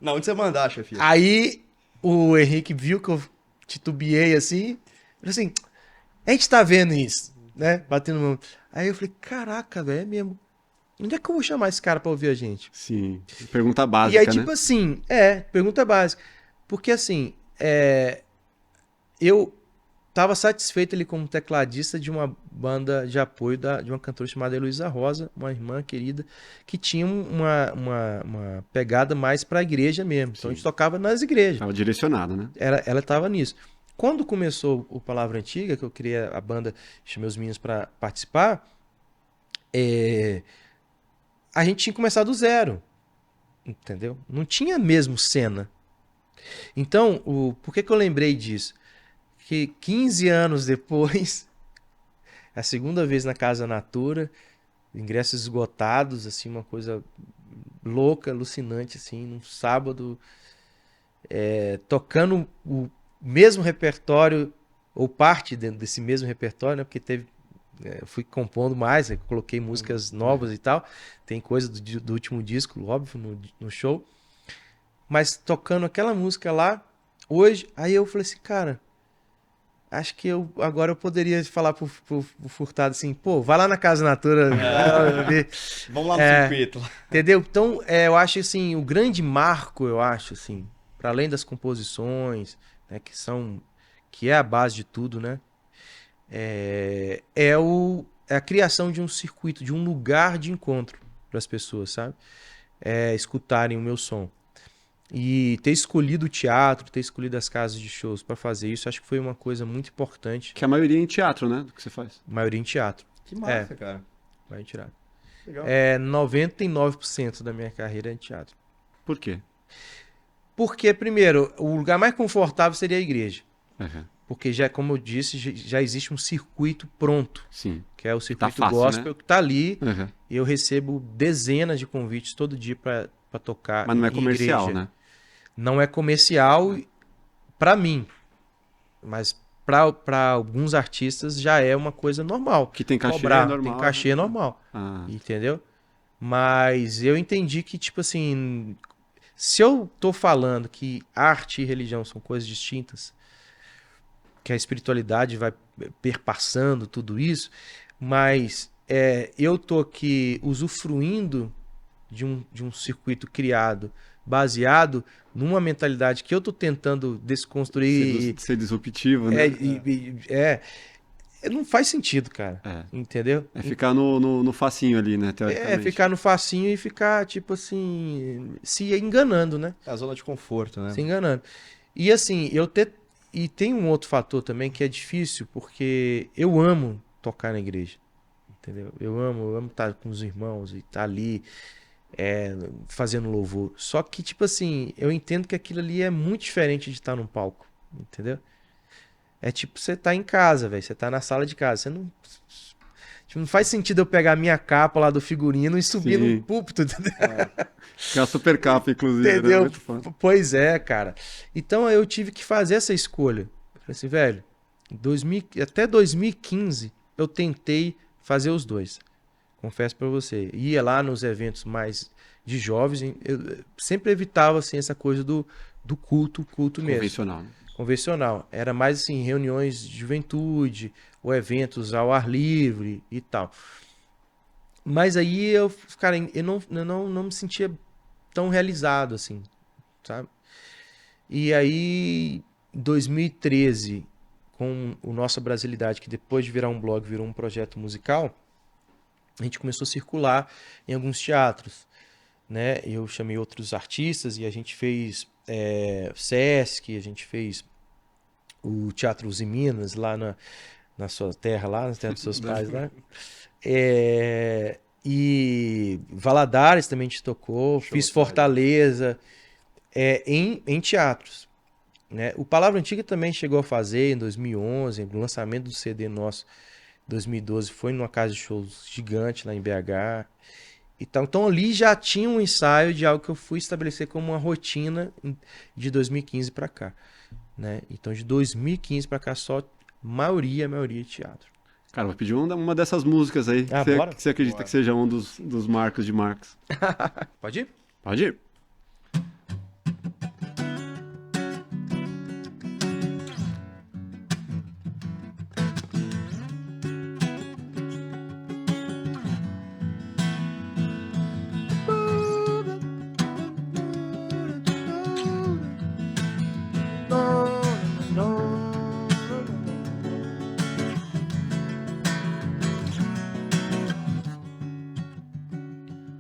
Não, onde você mandar, chefia? Aí o Henrique viu que eu titubeei assim, falou assim, a gente tá vendo isso, né? Batendo mão. Aí eu falei, caraca, velho, é mesmo. Onde é que eu vou chamar esse cara pra ouvir a gente? Sim. Pergunta básica, E aí, né? tipo assim, pergunta básica. Porque assim, eu tava satisfeito ali como tecladista de uma banda de apoio de uma cantora chamada Heloísa Rosa, uma irmã querida, que tinha uma pegada mais pra igreja mesmo. Então a gente tocava nas igrejas. Tava direcionado, né? Ela tava nisso. Quando começou o Palavra Antiga, que eu criei a banda, chamei os meninos pra participar, a gente tinha começado do zero. Entendeu? Não tinha mesmo cena. Então, por que eu lembrei disso? Que 15 anos depois, a segunda vez na Casa Natura, ingressos esgotados, assim, uma coisa louca, alucinante, assim, num sábado, tocando o mesmo repertório, ou parte dentro desse mesmo repertório, né? Porque eu fui compondo mais, eu coloquei músicas novas e tal, tem coisa do último disco, óbvio, no show, mas tocando aquela música lá, hoje, aí eu falei assim, cara, acho que agora eu poderia falar pro Furtado assim, pô, vai lá na Casa Natura. Vamos lá no circuito. Entendeu? Então, eu acho assim, o grande marco, eu acho assim, para além das composições, né, que é a base de tudo, né? É a criação de um circuito, de um lugar de encontro para as pessoas, sabe? Escutarem o meu som. E ter escolhido o teatro, ter escolhido as casas de shows para fazer isso, acho que foi uma coisa muito importante. Que a maioria é em teatro, né? Do que você faz. Maioria em teatro. Que massa, cara. Maioria em teatro. Legal. 99% da minha carreira é em teatro. Por quê? Porque, primeiro, o lugar mais confortável seria a igreja. Uhum. Porque, como eu disse, já existe um circuito pronto, Sim. que é o circuito fácil, gospel, né? que tá ali. Uhum. E eu recebo dezenas de convites todo dia para tocar. Mas não é em comercial, igreja. né? Não é comercial para mim, mas para alguns artistas já é uma coisa normal. Que tem cachê Cobrar, normal. tem cachê né? normal, Ah, entendeu? Mas eu entendi que, tipo assim, se eu tô falando que arte e religião são coisas distintas, que a espiritualidade vai perpassando tudo isso, mas eu tô aqui usufruindo de um circuito criado, baseado numa mentalidade que eu tô tentando desconstruir. ser disruptivo, né? Não faz sentido, cara. Entendeu? É ficar no facinho ali, né? Teoricamente. Ficar no facinho e ficar, tipo assim, se enganando, né? É a zona de conforto, né? Se enganando. E assim, e tem um outro fator também que é difícil, porque eu amo tocar na igreja. Entendeu? Eu amo estar com os irmãos e estar ali fazendo louvor. Só que, tipo assim, eu entendo que aquilo ali é muito diferente de estar num palco. Entendeu? É tipo você tá em casa, velho. Você tá na sala de casa. Você não. Tipo, não faz sentido eu pegar a minha capa lá do figurino e subir Sim. no púlpito. Que é a super capa, inclusive. Né? Entendeu? Muito foda. Pois é, cara. Então eu tive que fazer essa escolha. Eu falei assim, velho, até 2015 eu tentei fazer os dois. Confesso pra você. Ia lá nos eventos mais de jovens, eu sempre evitava assim, essa coisa do culto mesmo. Convencional. Né? Convencional. Era mais assim, reuniões de juventude, ou eventos ao ar livre e tal. Mas aí cara, eu não me sentia tão realizado assim, sabe? E aí, em 2013, com o Nossa Brasilidade, que depois de virar um blog, virou um projeto musical, a gente começou a circular em alguns teatros, né? Eu chamei outros artistas e a gente fez Sesc, a gente fez o Teatro Uzi Minas, lá na sua terra, lá na terra dos seus pais, lá. E Valadares também a gente tocou, fiz Fortaleza, em teatros. Né? O Palavra Antiga também chegou a fazer em 2011, o lançamento do CD nosso em 2012 foi numa casa de shows gigante lá em BH. Então ali já tinha um ensaio de algo que eu fui estabelecer como uma rotina de 2015 para cá. Né? Então de 2015 para cá só maioria de teatro. Cara, vou pedir uma dessas músicas aí. Que você acredita que seja um dos Marcos de Marcos. Pode ir? Pode ir.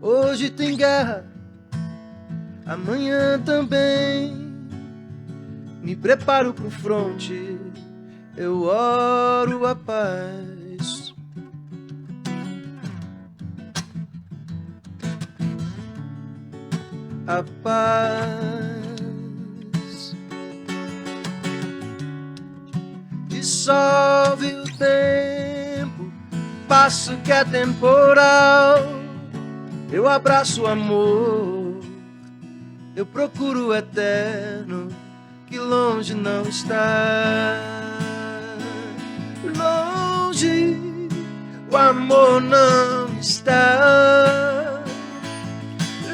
Hoje tem guerra, amanhã também. Me preparo pro fronte, eu oro a paz. A paz dissolve o tempo, passo que é temporal. Eu abraço o amor, eu procuro o eterno, que longe não está. Longe o amor não está.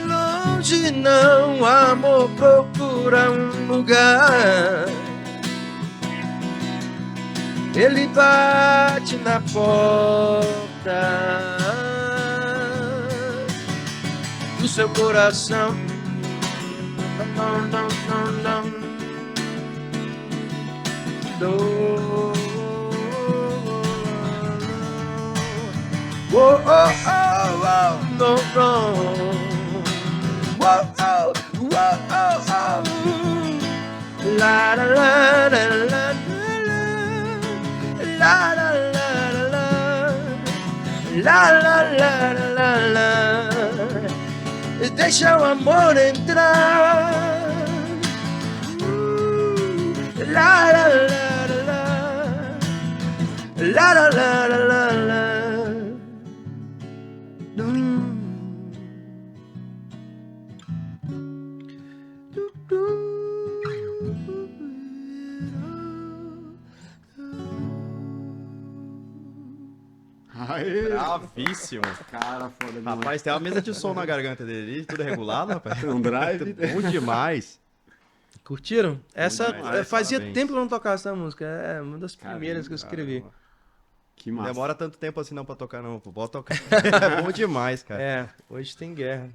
Longe não, o amor procura um lugar. Ele bate na porta do seu coração. Não, não, não, não. Oh, oh, oh, oh, no, no. Oh, oh, oh, oh, oh. La, la, la, la, la, la, la, la, la, la, la, la, la, la. Deixa o amor entrar. La la la la la la la la la la. Aê. Bravíssimo. Cara, foda demais. Rapaz, tem uma mesa de som na garganta dele, tudo regulado, rapaz. Um drive. Bom demais. Curtiram? Essa demais, fazia parabéns. tempo que eu não tocava essa música. É uma das primeiras que eu escrevi. Caramba. Que Não massa. demora tanto tempo assim não pra tocar, não. Pô. Bota tocar. É bom demais, cara. Hoje tem guerra.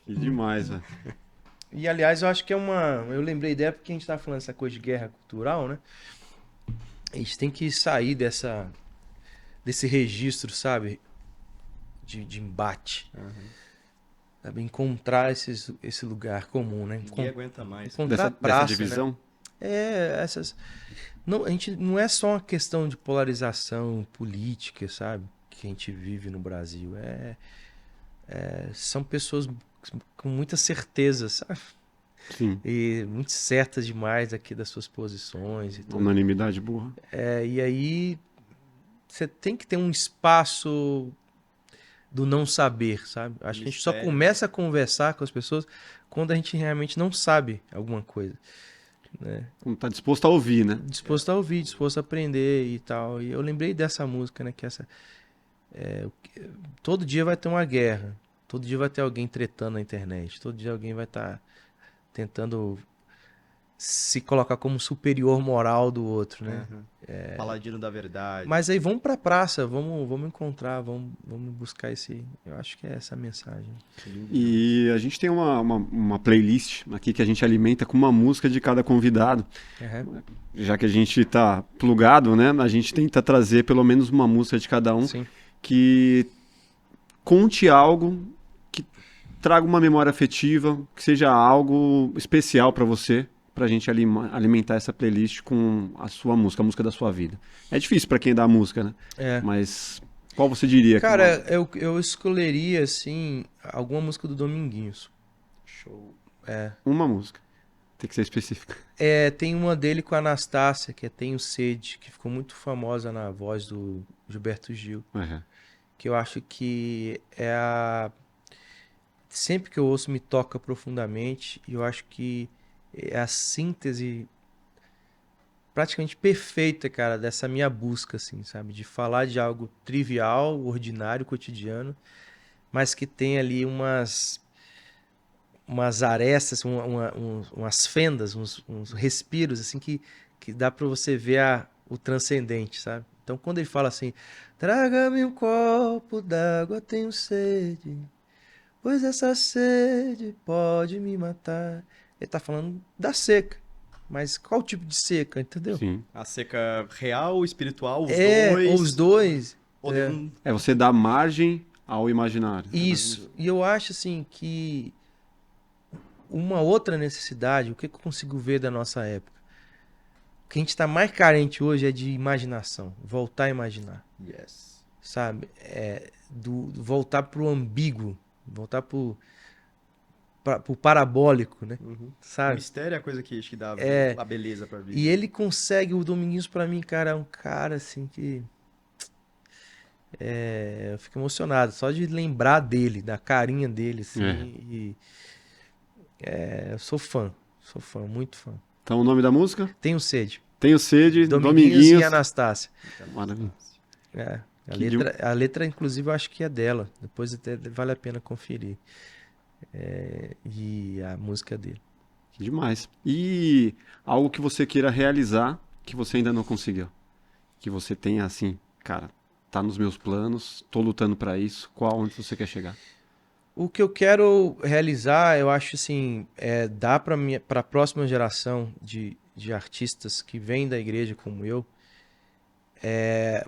Que demais, velho. E aliás, eu acho que eu lembrei dela porque a gente tava falando essa coisa de guerra cultural, né? A gente tem que sair desse registro, sabe? De embate. Sabe? Encontrar esse lugar comum, né? Ninguém aguenta mais. Encontrar Dessa praça, divisão? né? Essas. Não, a gente não é só uma questão de polarização política, sabe? Que a gente vive no Brasil. São pessoas com muita certeza, sabe? Sim. E muito certas demais aqui das suas posições e tudo. Unanimidade burra. E aí você tem que ter um espaço do não saber, sabe? Acho que a gente só Mistério. começa a conversar com as pessoas quando a gente realmente não sabe alguma coisa, né? Como tá disposto a ouvir, né? Disposto a ouvir, disposto a aprender e tal. E eu lembrei dessa música, né? Que todo dia vai ter uma guerra. Todo dia vai ter alguém tretando na internet. Todo dia alguém vai estar tentando se colocar como superior moral do outro, né? Paladino da verdade. Mas aí vamos pra praça, vamos encontrar, vamos buscar esse... Eu acho que é essa a mensagem. E a gente tem uma playlist aqui que a gente alimenta com uma música de cada convidado. Uhum. Já que a gente tá plugado, né? A gente tenta trazer pelo menos uma música de cada um Sim. que conte algo, que traga uma memória afetiva, que seja algo especial para você, pra gente alimentar essa playlist com a sua música, a música da sua vida. É difícil para quem dá música, né? É. Mas qual você diria? Cara, eu escolheria, assim, alguma música do Dominguinhos. Show. Uma música. Tem que ser específica. Tem uma dele com a Anastácia, que é Tenho Sede, que ficou muito famosa na voz do Gilberto Gil. Uhum. Que eu acho que é a... Sempre que eu ouço me toca profundamente, e eu acho que é a síntese praticamente perfeita, cara, dessa minha busca, assim, sabe? De falar de algo trivial, ordinário, cotidiano, mas que tem ali umas arestas, umas fendas, uns respiros, assim, que dá pra você ver o transcendente, sabe? Então, quando ele fala assim, traga-me um copo d'água, tenho sede, pois essa sede pode me matar. Ele tá falando da seca. Mas qual tipo de seca, entendeu? Sim. A seca real, espiritual, os Ou os dois. dois. Ou nenhum. Você dá margem ao imaginário. Isso. E eu acho assim que uma outra necessidade, o que eu consigo ver da nossa época? O que a gente está mais carente hoje é de imaginação. Voltar a imaginar. Yes. Sabe? Voltar pro ambíguo. Voltar pro parabólico, né? O Sabe? mistério é a coisa que acho que dá a beleza pra vida. E ele consegue, o Dominguinhos pra mim, cara, é um cara assim que... eu fico emocionado só de lembrar dele, da carinha dele, assim. Eu sou fã, muito fã. Então o nome da música? Tenho Sede. Tenho Sede, Dominguinhos Dominguinhos. e Anastácia. Maravilha. A letra, inclusive, eu acho que é dela. Depois até vale a pena conferir. E a música dele. Que demais. E algo que você queira realizar que você ainda não conseguiu? Que você tenha assim, cara, tá nos meus planos, tô lutando pra isso. Onde você quer chegar? O que eu quero realizar, eu acho assim, dar para a próxima geração de artistas que vêm da igreja como eu,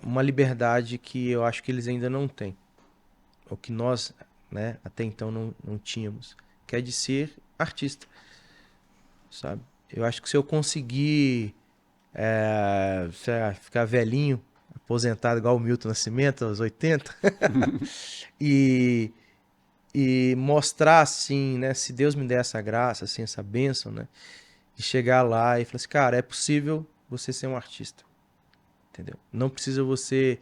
uma liberdade que eu acho que eles ainda não têm. O que nós, né, até então não tínhamos, que é de ser artista, sabe? Eu acho que se eu conseguir sei lá, ficar velhinho, aposentado igual o Milton Nascimento, aos 80, e mostrar assim, né, se Deus me der essa graça, assim, essa bênção, né, de chegar lá e falar assim, cara, é possível você ser um artista, entendeu? Não precisa você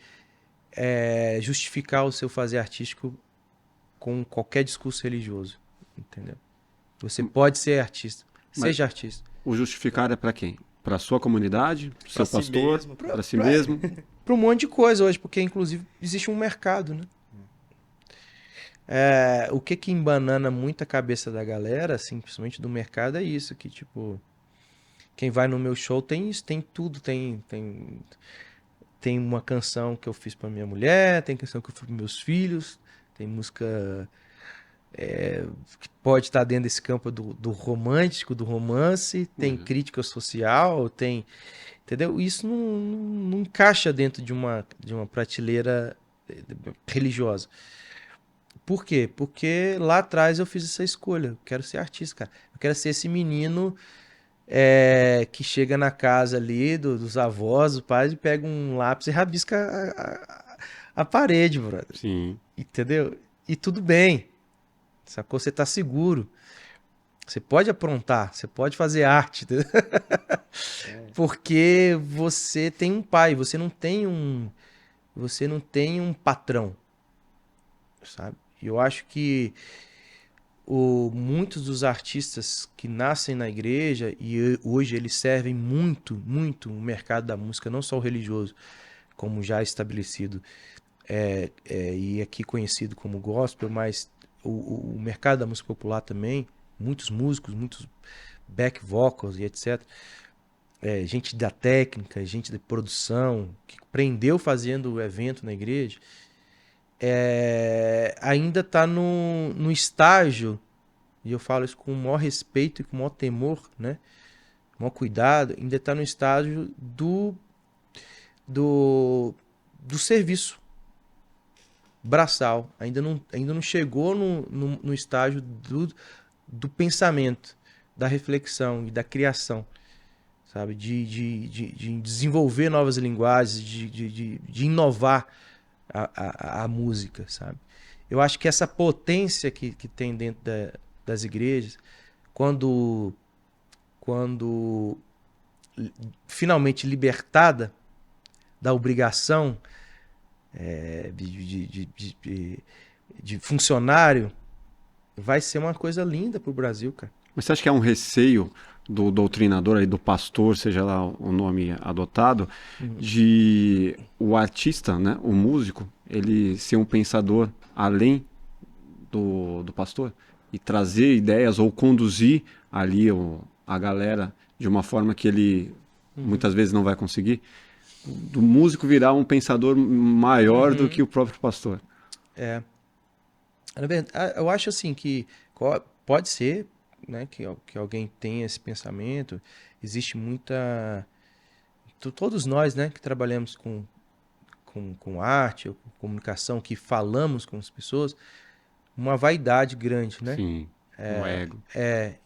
justificar o seu fazer artístico com qualquer discurso religioso, entendeu? Você pode ser artista, seja artista. O justificar é pra quem? Pra sua comunidade, pro seu si pastor, mesmo, pra si mesmo? Para um monte de coisa hoje, porque inclusive existe um mercado, né? O que embanana muito a cabeça da galera, assim, principalmente do mercado, é isso, que tipo, quem vai no meu show tem isso, tem tudo, tem uma canção que eu fiz pra minha mulher, tem canção que eu fiz pros meus filhos, tem música que pode estar dentro desse campo do romântico, do romance, tem crítica social, tem, entendeu? Isso não encaixa dentro de uma prateleira religiosa. Por quê? Porque lá atrás eu fiz essa escolha. Eu quero ser artista, cara. Eu quero ser esse menino que chega na casa ali dos avós, dos pais, e pega um lápis e rabisca a parede, brother. Sim. Entendeu? E tudo bem. Sacou? Você tá seguro. Você pode aprontar, você pode fazer arte. Porque você tem um pai, você não tem um patrão. Sabe? E eu acho que muitos dos artistas que nascem na igreja e hoje eles servem muito, muito o mercado da música, não só o religioso, como já estabelecido e aqui conhecido como gospel, mas o mercado da música popular também, muitos músicos, muitos back vocals e etc. Gente da técnica, gente de produção, que aprendeu fazendo o evento na igreja, ainda está no estágio, e eu falo isso com o maior respeito e com o maior temor, né? O maior cuidado, ainda está no estágio do serviço braçal. Ainda não chegou no estágio do pensamento, da reflexão e da criação, sabe? De desenvolver novas linguagens, de inovar a música, sabe? Eu acho que essa potência que tem dentro das igrejas, quando finalmente libertada da obrigação de funcionário, vai ser uma coisa linda pro Brasil, cara. Mas você acha que é um receio do doutrinador, aí, do pastor, seja lá o nome adotado, de o artista, né, o músico, ele ser um pensador além do pastor? E trazer ideias ou conduzir ali a galera de uma forma que ele muitas vezes não vai conseguir? Do músico virar um pensador maior do que o próprio pastor. Eu acho assim que pode ser, né, que alguém tenha esse pensamento. Existe muita... Todos nós, né, que trabalhamos com arte ou com comunicação, que falamos com as pessoas, uma vaidade grande, né? Sim, um ego.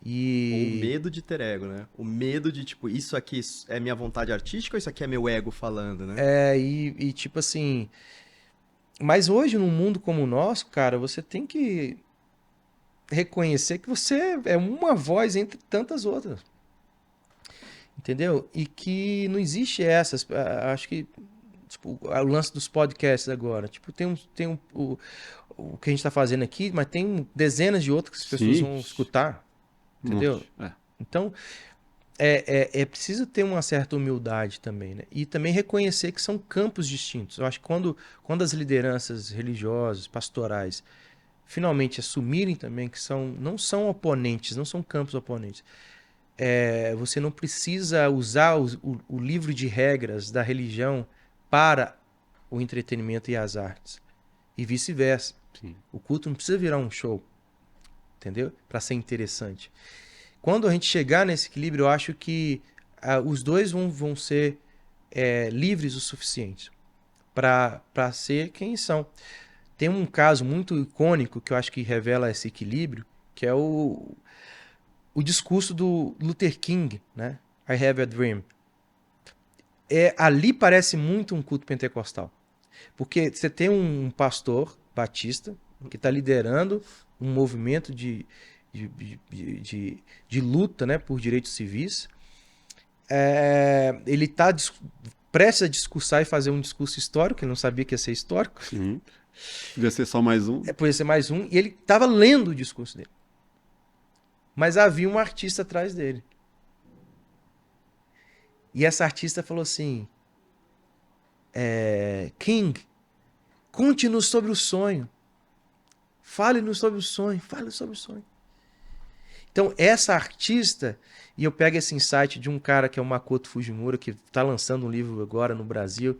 O medo de ter ego, né? O medo de, tipo, isso aqui é minha vontade artística ou isso aqui é meu ego falando, né? Tipo assim... Mas hoje, num mundo como o nosso, cara, você tem que reconhecer que você é uma voz entre tantas outras. Entendeu? E que não existe essas... Acho que, tipo, o lance dos podcasts agora. Tipo, tem o que a gente está fazendo aqui, mas tem dezenas de outros que as pessoas vão escutar. Entendeu? Então, é preciso ter uma certa humildade também, né? E também reconhecer que são campos distintos. Eu acho que quando as lideranças religiosas, pastorais, finalmente assumirem também que não são oponentes, não são campos oponentes, você não precisa usar o livro de regras da religião para o entretenimento e as artes. E vice-versa. O culto não precisa virar um show, entendeu? Para ser interessante. Quando a gente chegar nesse equilíbrio, eu acho que os dois vão ser livres o suficiente para ser quem são. Tem um caso muito icônico que eu acho que revela esse equilíbrio, que é o discurso do Luther King, né? I Have a Dream. Ali parece muito um culto pentecostal. Porque você tem um pastor batista que está liderando um movimento de luta, né, por direitos civis. Ele está prestes a discursar e fazer um discurso histórico, ele não sabia que ia ser histórico. Podia ser só mais um. Podia ser mais um, e ele estava lendo o discurso dele. Mas havia um artista atrás dele. E essa artista falou assim: King, conte-nos sobre o sonho. Fale-nos sobre o sonho. Fale sobre o sonho. Então, essa artista, e eu pego esse insight de um cara que é o Makoto Fujimura, que está lançando um livro agora no Brasil,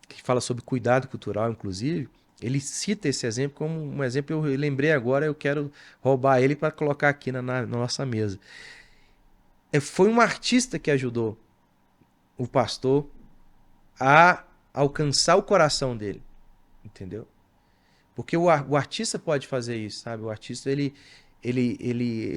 que fala sobre cuidado cultural, inclusive. Ele cita esse exemplo como um exemplo, eu lembrei agora, eu quero roubar ele para colocar aqui na nossa mesa. Foi um artista que ajudou o pastor a alcançar o coração dele, entendeu? Porque o artista pode fazer isso, sabe? O artista, ele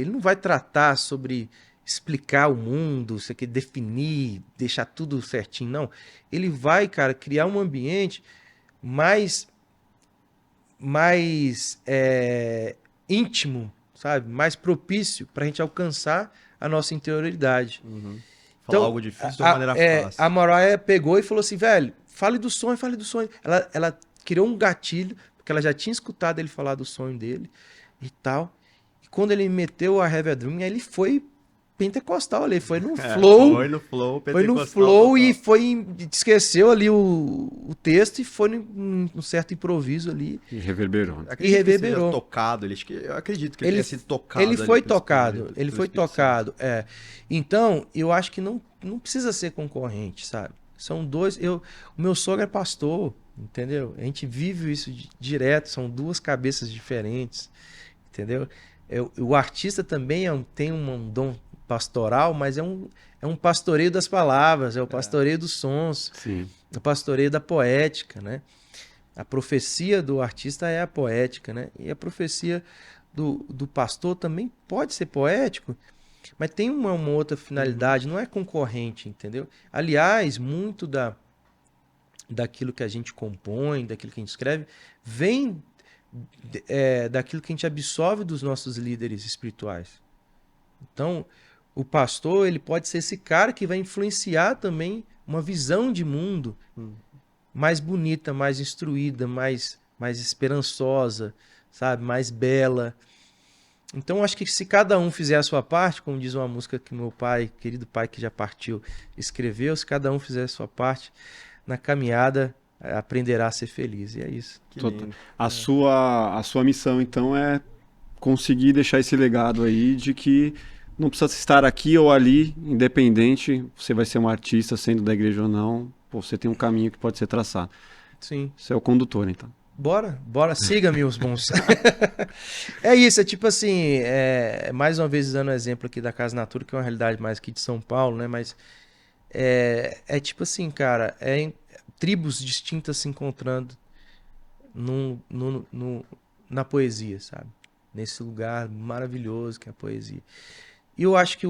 não vai tratar sobre explicar o mundo, você quer definir, deixar tudo certinho, não. Ele vai, cara, criar um ambiente mais íntimo, sabe? Mais propício para a gente alcançar a nossa interioridade. Falar algo difícil de uma maneira fácil. A Mariah pegou e falou assim, velho, fale do sonho, fale do sonho. Ela criou um gatilho, porque ela já tinha escutado ele falar do sonho dele e tal. E quando ele meteu a Have a Dream, aí ele foi pentecostal ali, foi no flow. Foi no flow, Foi no pentecostal flow total. e foi. Esqueceu ali o texto e foi num certo improviso ali. E reverberou. Acredito E reverberou. Que seja tocado, eu acredito que ele tenha sido tocado. Ele ali foi pelo tocado, Espírito, ele pelo foi Espírito Santo. tocado, é. Então, eu acho que não precisa ser concorrente, sabe? São dois. O meu sogro é pastor, entendeu? A gente vive isso direto, são duas cabeças diferentes, entendeu? O artista também tem um dom pastoral, mas é um pastoreio das palavras, é o pastoreio dos sons, Sim. o pastoreio da poética, né? A profecia do artista é a poética, né? E a profecia do pastor também pode ser poético, mas tem uma outra finalidade, não é concorrente, entendeu? Aliás, muito daquilo que a gente compõe, daquilo que a gente escreve, vem daquilo que a gente absorve dos nossos líderes espirituais. Então, o pastor, ele pode ser esse cara que vai influenciar também uma visão de mundo mais bonita, mais instruída, mais esperançosa, sabe? Mais bela. Então, acho que se cada um fizer a sua parte, como diz uma música que meu pai, querido pai que já partiu, escreveu, se cada um fizer a sua parte, na caminhada aprenderá a ser feliz. E é isso. Que lindo. A sua missão, então, é conseguir deixar esse legado aí de que não precisa estar aqui ou ali, independente, você vai ser um artista, sendo da igreja ou não, pô, você tem um caminho que pode ser traçado. Sim. Você é o condutor, então. Bora, siga-me os bons. É isso, é tipo assim, mais uma vez dando um exemplo aqui da Casa Natura, que é uma realidade mais aqui de São Paulo, né? Mas é tipo assim, cara, tribos distintas se encontrando na poesia, sabe? Nesse lugar maravilhoso que é a poesia. E eu acho que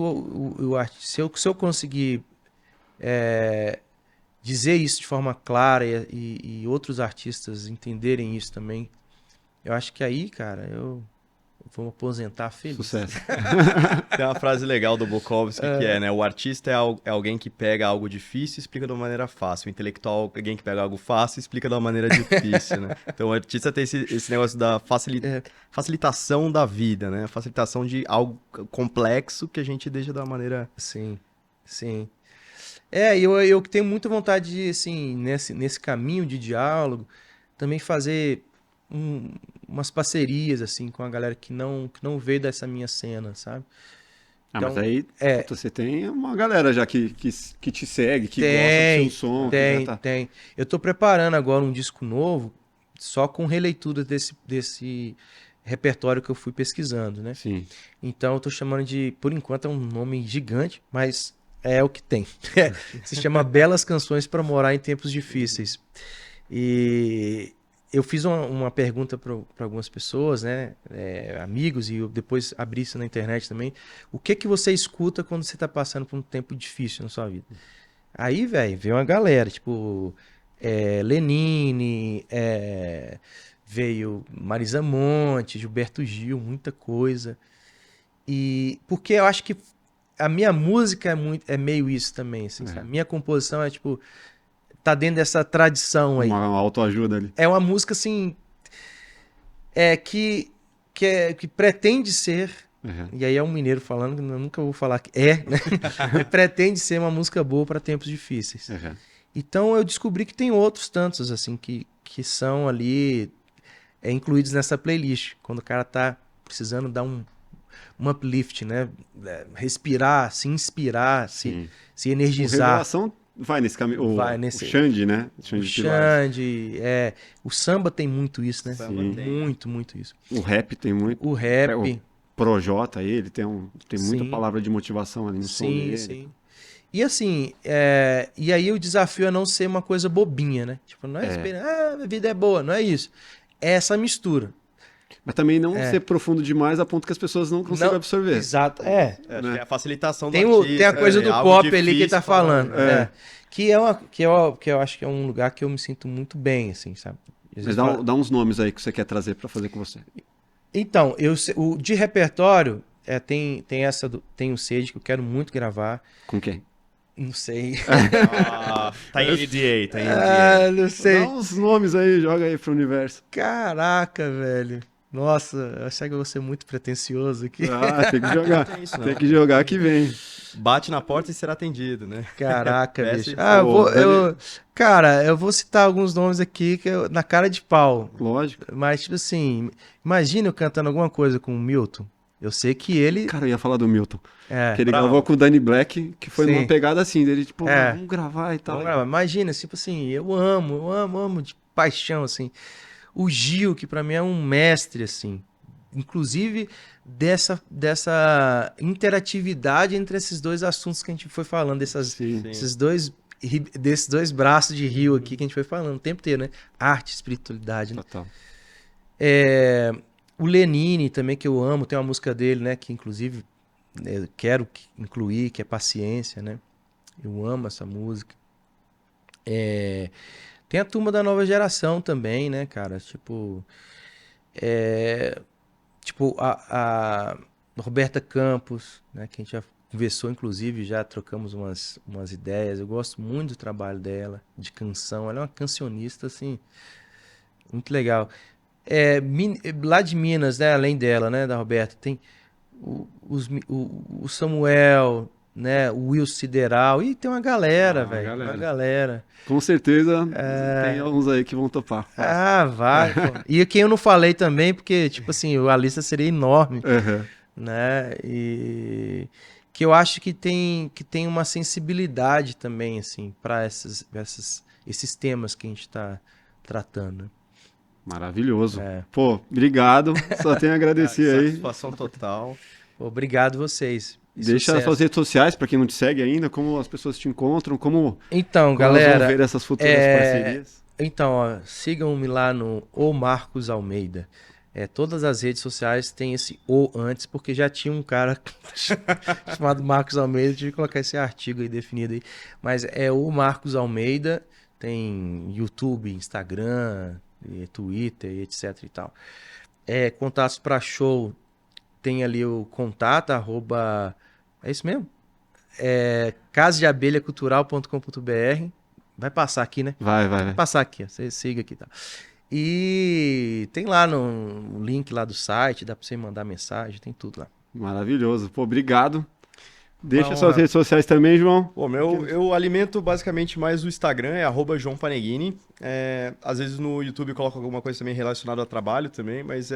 se eu conseguir dizer isso de forma clara e outros artistas entenderem isso também, eu acho que aí, cara, eu vou me aposentar feliz. Sucesso. Tem uma frase legal do Bukowski que né? O artista é alguém que pega algo difícil e explica de uma maneira fácil. O intelectual é alguém que pega algo fácil e explica de uma maneira difícil, né? Então o artista tem esse negócio da facilitação da vida, né? Facilitação de algo complexo que a gente deixa de uma maneira... Sim, sim. Eu tenho muita vontade de, assim, nesse caminho de diálogo, também fazer umas parcerias, assim, com a galera que não veio dessa minha cena, sabe? Mas aí puta, você tem uma galera já que te segue, que gosta do seu som. Tem. Eu tô preparando agora um disco novo, só com releitura desse repertório que eu fui pesquisando, né? Sim. Então eu tô chamando por enquanto é um nome gigante, mas é o que tem. Se chama Belas Canções para Morar em Tempos Difíceis. E eu fiz uma pergunta para algumas pessoas, né, amigos, e eu depois abri isso na internet também. O que você escuta quando você está passando por um tempo difícil na sua vida? Aí, velho, veio uma galera, tipo Lenine, veio Marisa Monte, Gilberto Gil, muita coisa. E porque eu acho que a minha música é meio isso também, assim, sabe? Minha composição é tipo, tá dentro dessa tradição aí. Uma autoajuda ali. É uma música assim, que pretende ser, e aí é um mineiro falando, que eu nunca vou falar que né? Pretende ser uma música boa para tempos difíceis. Então eu descobri que tem outros tantos assim que são ali incluídos nessa playlist, quando o cara tá precisando dar um uplift, né? Respirar, se inspirar, se energizar. O Revelação vai nesse caminho. O Xande, né? O samba tem muito isso, né? Muito isso. O rap tem muito. O rap. O Projota, ele tem muita palavra de motivação ali no som dele. Sim. E assim, e aí o desafio é não ser uma coisa bobinha, né? Tipo, não é a vida é boa, não é isso. É essa mistura. Mas também não ser profundo demais a ponto que as pessoas não consigam absorver. Exato, Acho que é a facilitação do artista. Tem a coisa do pop ali que ele tá falando. Que eu acho que é um lugar que eu me sinto muito bem, assim, sabe? Mas dá uns nomes aí que você quer trazer pra fazer com você. Então, de repertório, tem o Sage, que eu quero muito gravar. Com quem? Não sei. Tá em NDA, não sei. Dá uns nomes aí, joga aí pro universo. Caraca, velho. Nossa, eu achei que eu vou ser muito pretencioso aqui. Tem que jogar. Tem que jogar que vem. Bate na porta e será atendido, né? Caraca, Peça bicho. e- Cara, eu vou citar alguns nomes aqui na cara de pau. Lógico. Mas, tipo assim, imagina eu cantando alguma coisa com o Milton. Eu sei que ele. Cara, eu ia falar do Milton. É, Que ele bravo. gravou com o Danny Black, que foi Sim. numa pegada assim, dele tipo, É. vamos gravar e tal. vamos gravar. Imagina, tipo assim, eu amo de paixão, assim. O Gil, que pra mim é um mestre, assim. Inclusive dessa interatividade entre esses dois assuntos que a gente foi falando, Sim. desses dois braços de rio aqui que a gente foi falando o tempo inteiro, né? Arte, espiritualidade, né? Total. O Lenine também, que eu amo, tem uma música dele, né? Que inclusive eu quero incluir, que é Paciência, né? Eu amo essa música. Tem a turma da nova geração também, né, cara? Tipo a Roberta Campos, né? Que a gente já conversou, inclusive, já trocamos umas ideias. Eu gosto muito do trabalho dela, de canção. Ela é uma cancionista, assim, muito legal. Lá de Minas, né? Além dela, né? Da Roberta, tem o Samuel, né? O Will Sideral. E tem uma galera, velho. galera. Uma galera. Com certeza tem alguns aí que vão topar. Ah, vai, pô. E quem eu não falei também, porque, tipo assim, a lista seria enorme, Uhum. né? E que eu acho que tem uma sensibilidade também, assim, para esses temas que a gente tá tratando. Maravilhoso. É. Pô, obrigado. Só tenho a agradecer aí. Satisfação total. Obrigado vocês. E Deixa as sucesso. suas redes sociais para quem não te segue ainda, como as pessoas te encontram, como Então, nós galera, vamos ver essas futuras parcerias. então, ó, sigam-me lá no O Marcos Almeida. Todas as redes sociais têm esse O antes, porque já tinha um cara chamado Marcos Almeida, tive que colocar esse artigo aí definido aí. Mas é O Marcos Almeida, tem YouTube, Instagram, Twitter, etc e tal. Contatos para show, tem ali o contato, @, é isso mesmo? casadeabelhacultural.com.br. Vai passar aqui, né? Vai. Vou passar aqui, ó, você siga aqui, tá? E tem lá no link lá do site, dá pra você mandar mensagem, tem tudo lá. Maravilhoso. Pô, obrigado. Deixa Uma suas honra. redes sociais também, João. Pô, eu alimento basicamente mais o Instagram, @João Paneghini. Às vezes no YouTube eu coloco alguma coisa também relacionada ao trabalho também, mas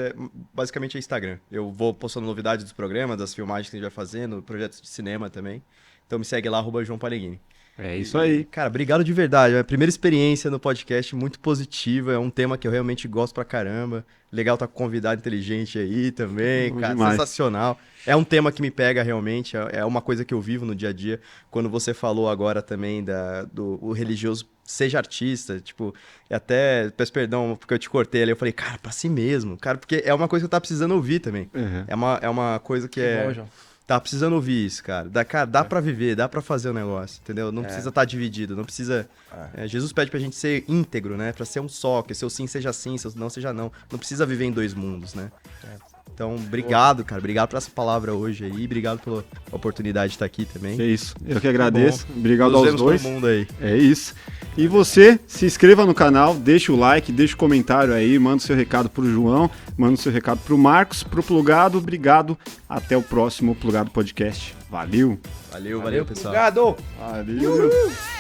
basicamente é Instagram. Eu vou postando novidades dos programas, das filmagens que a gente vai fazendo, projetos de cinema também. Então me segue lá, @João Paneghini. É isso aí. Cara, obrigado de verdade. É a primeira experiência no podcast, muito positiva. É um tema que eu realmente gosto pra caramba. Legal estar com um convidado inteligente aí também, Bom cara. demais. Sensacional. É um tema que me pega realmente. É uma coisa que eu vivo no dia a dia. Quando você falou agora também do religioso seja artista, tipo, e até, peço perdão porque eu te cortei ali, eu falei, cara, pra si mesmo, cara, porque é uma coisa que eu tava precisando ouvir também. Uhum. É uma coisa que Bom, João. Tá precisando ouvir isso, cara. Dá pra viver, dá pra fazer o negócio, entendeu? Não precisa estar dividido, não precisa... Jesus pede pra gente ser íntegro, né? Pra ser um só, que seu sim seja sim, seu não seja não. Não precisa viver em dois mundos, né? Então, obrigado, cara. Obrigado por essa palavra hoje aí. Obrigado pela oportunidade de estar aqui também. É isso. Eu que agradeço. Obrigado Nos aos vemos dois. todo mundo aí. É isso. E você, se inscreva no canal, deixa o like, deixa o comentário aí, manda o seu recado pro João, manda o seu recado pro Marcos, pro Plugado. Obrigado. Até o próximo Plugado Podcast. Valeu. Valeu, pessoal. Obrigado! Valeu.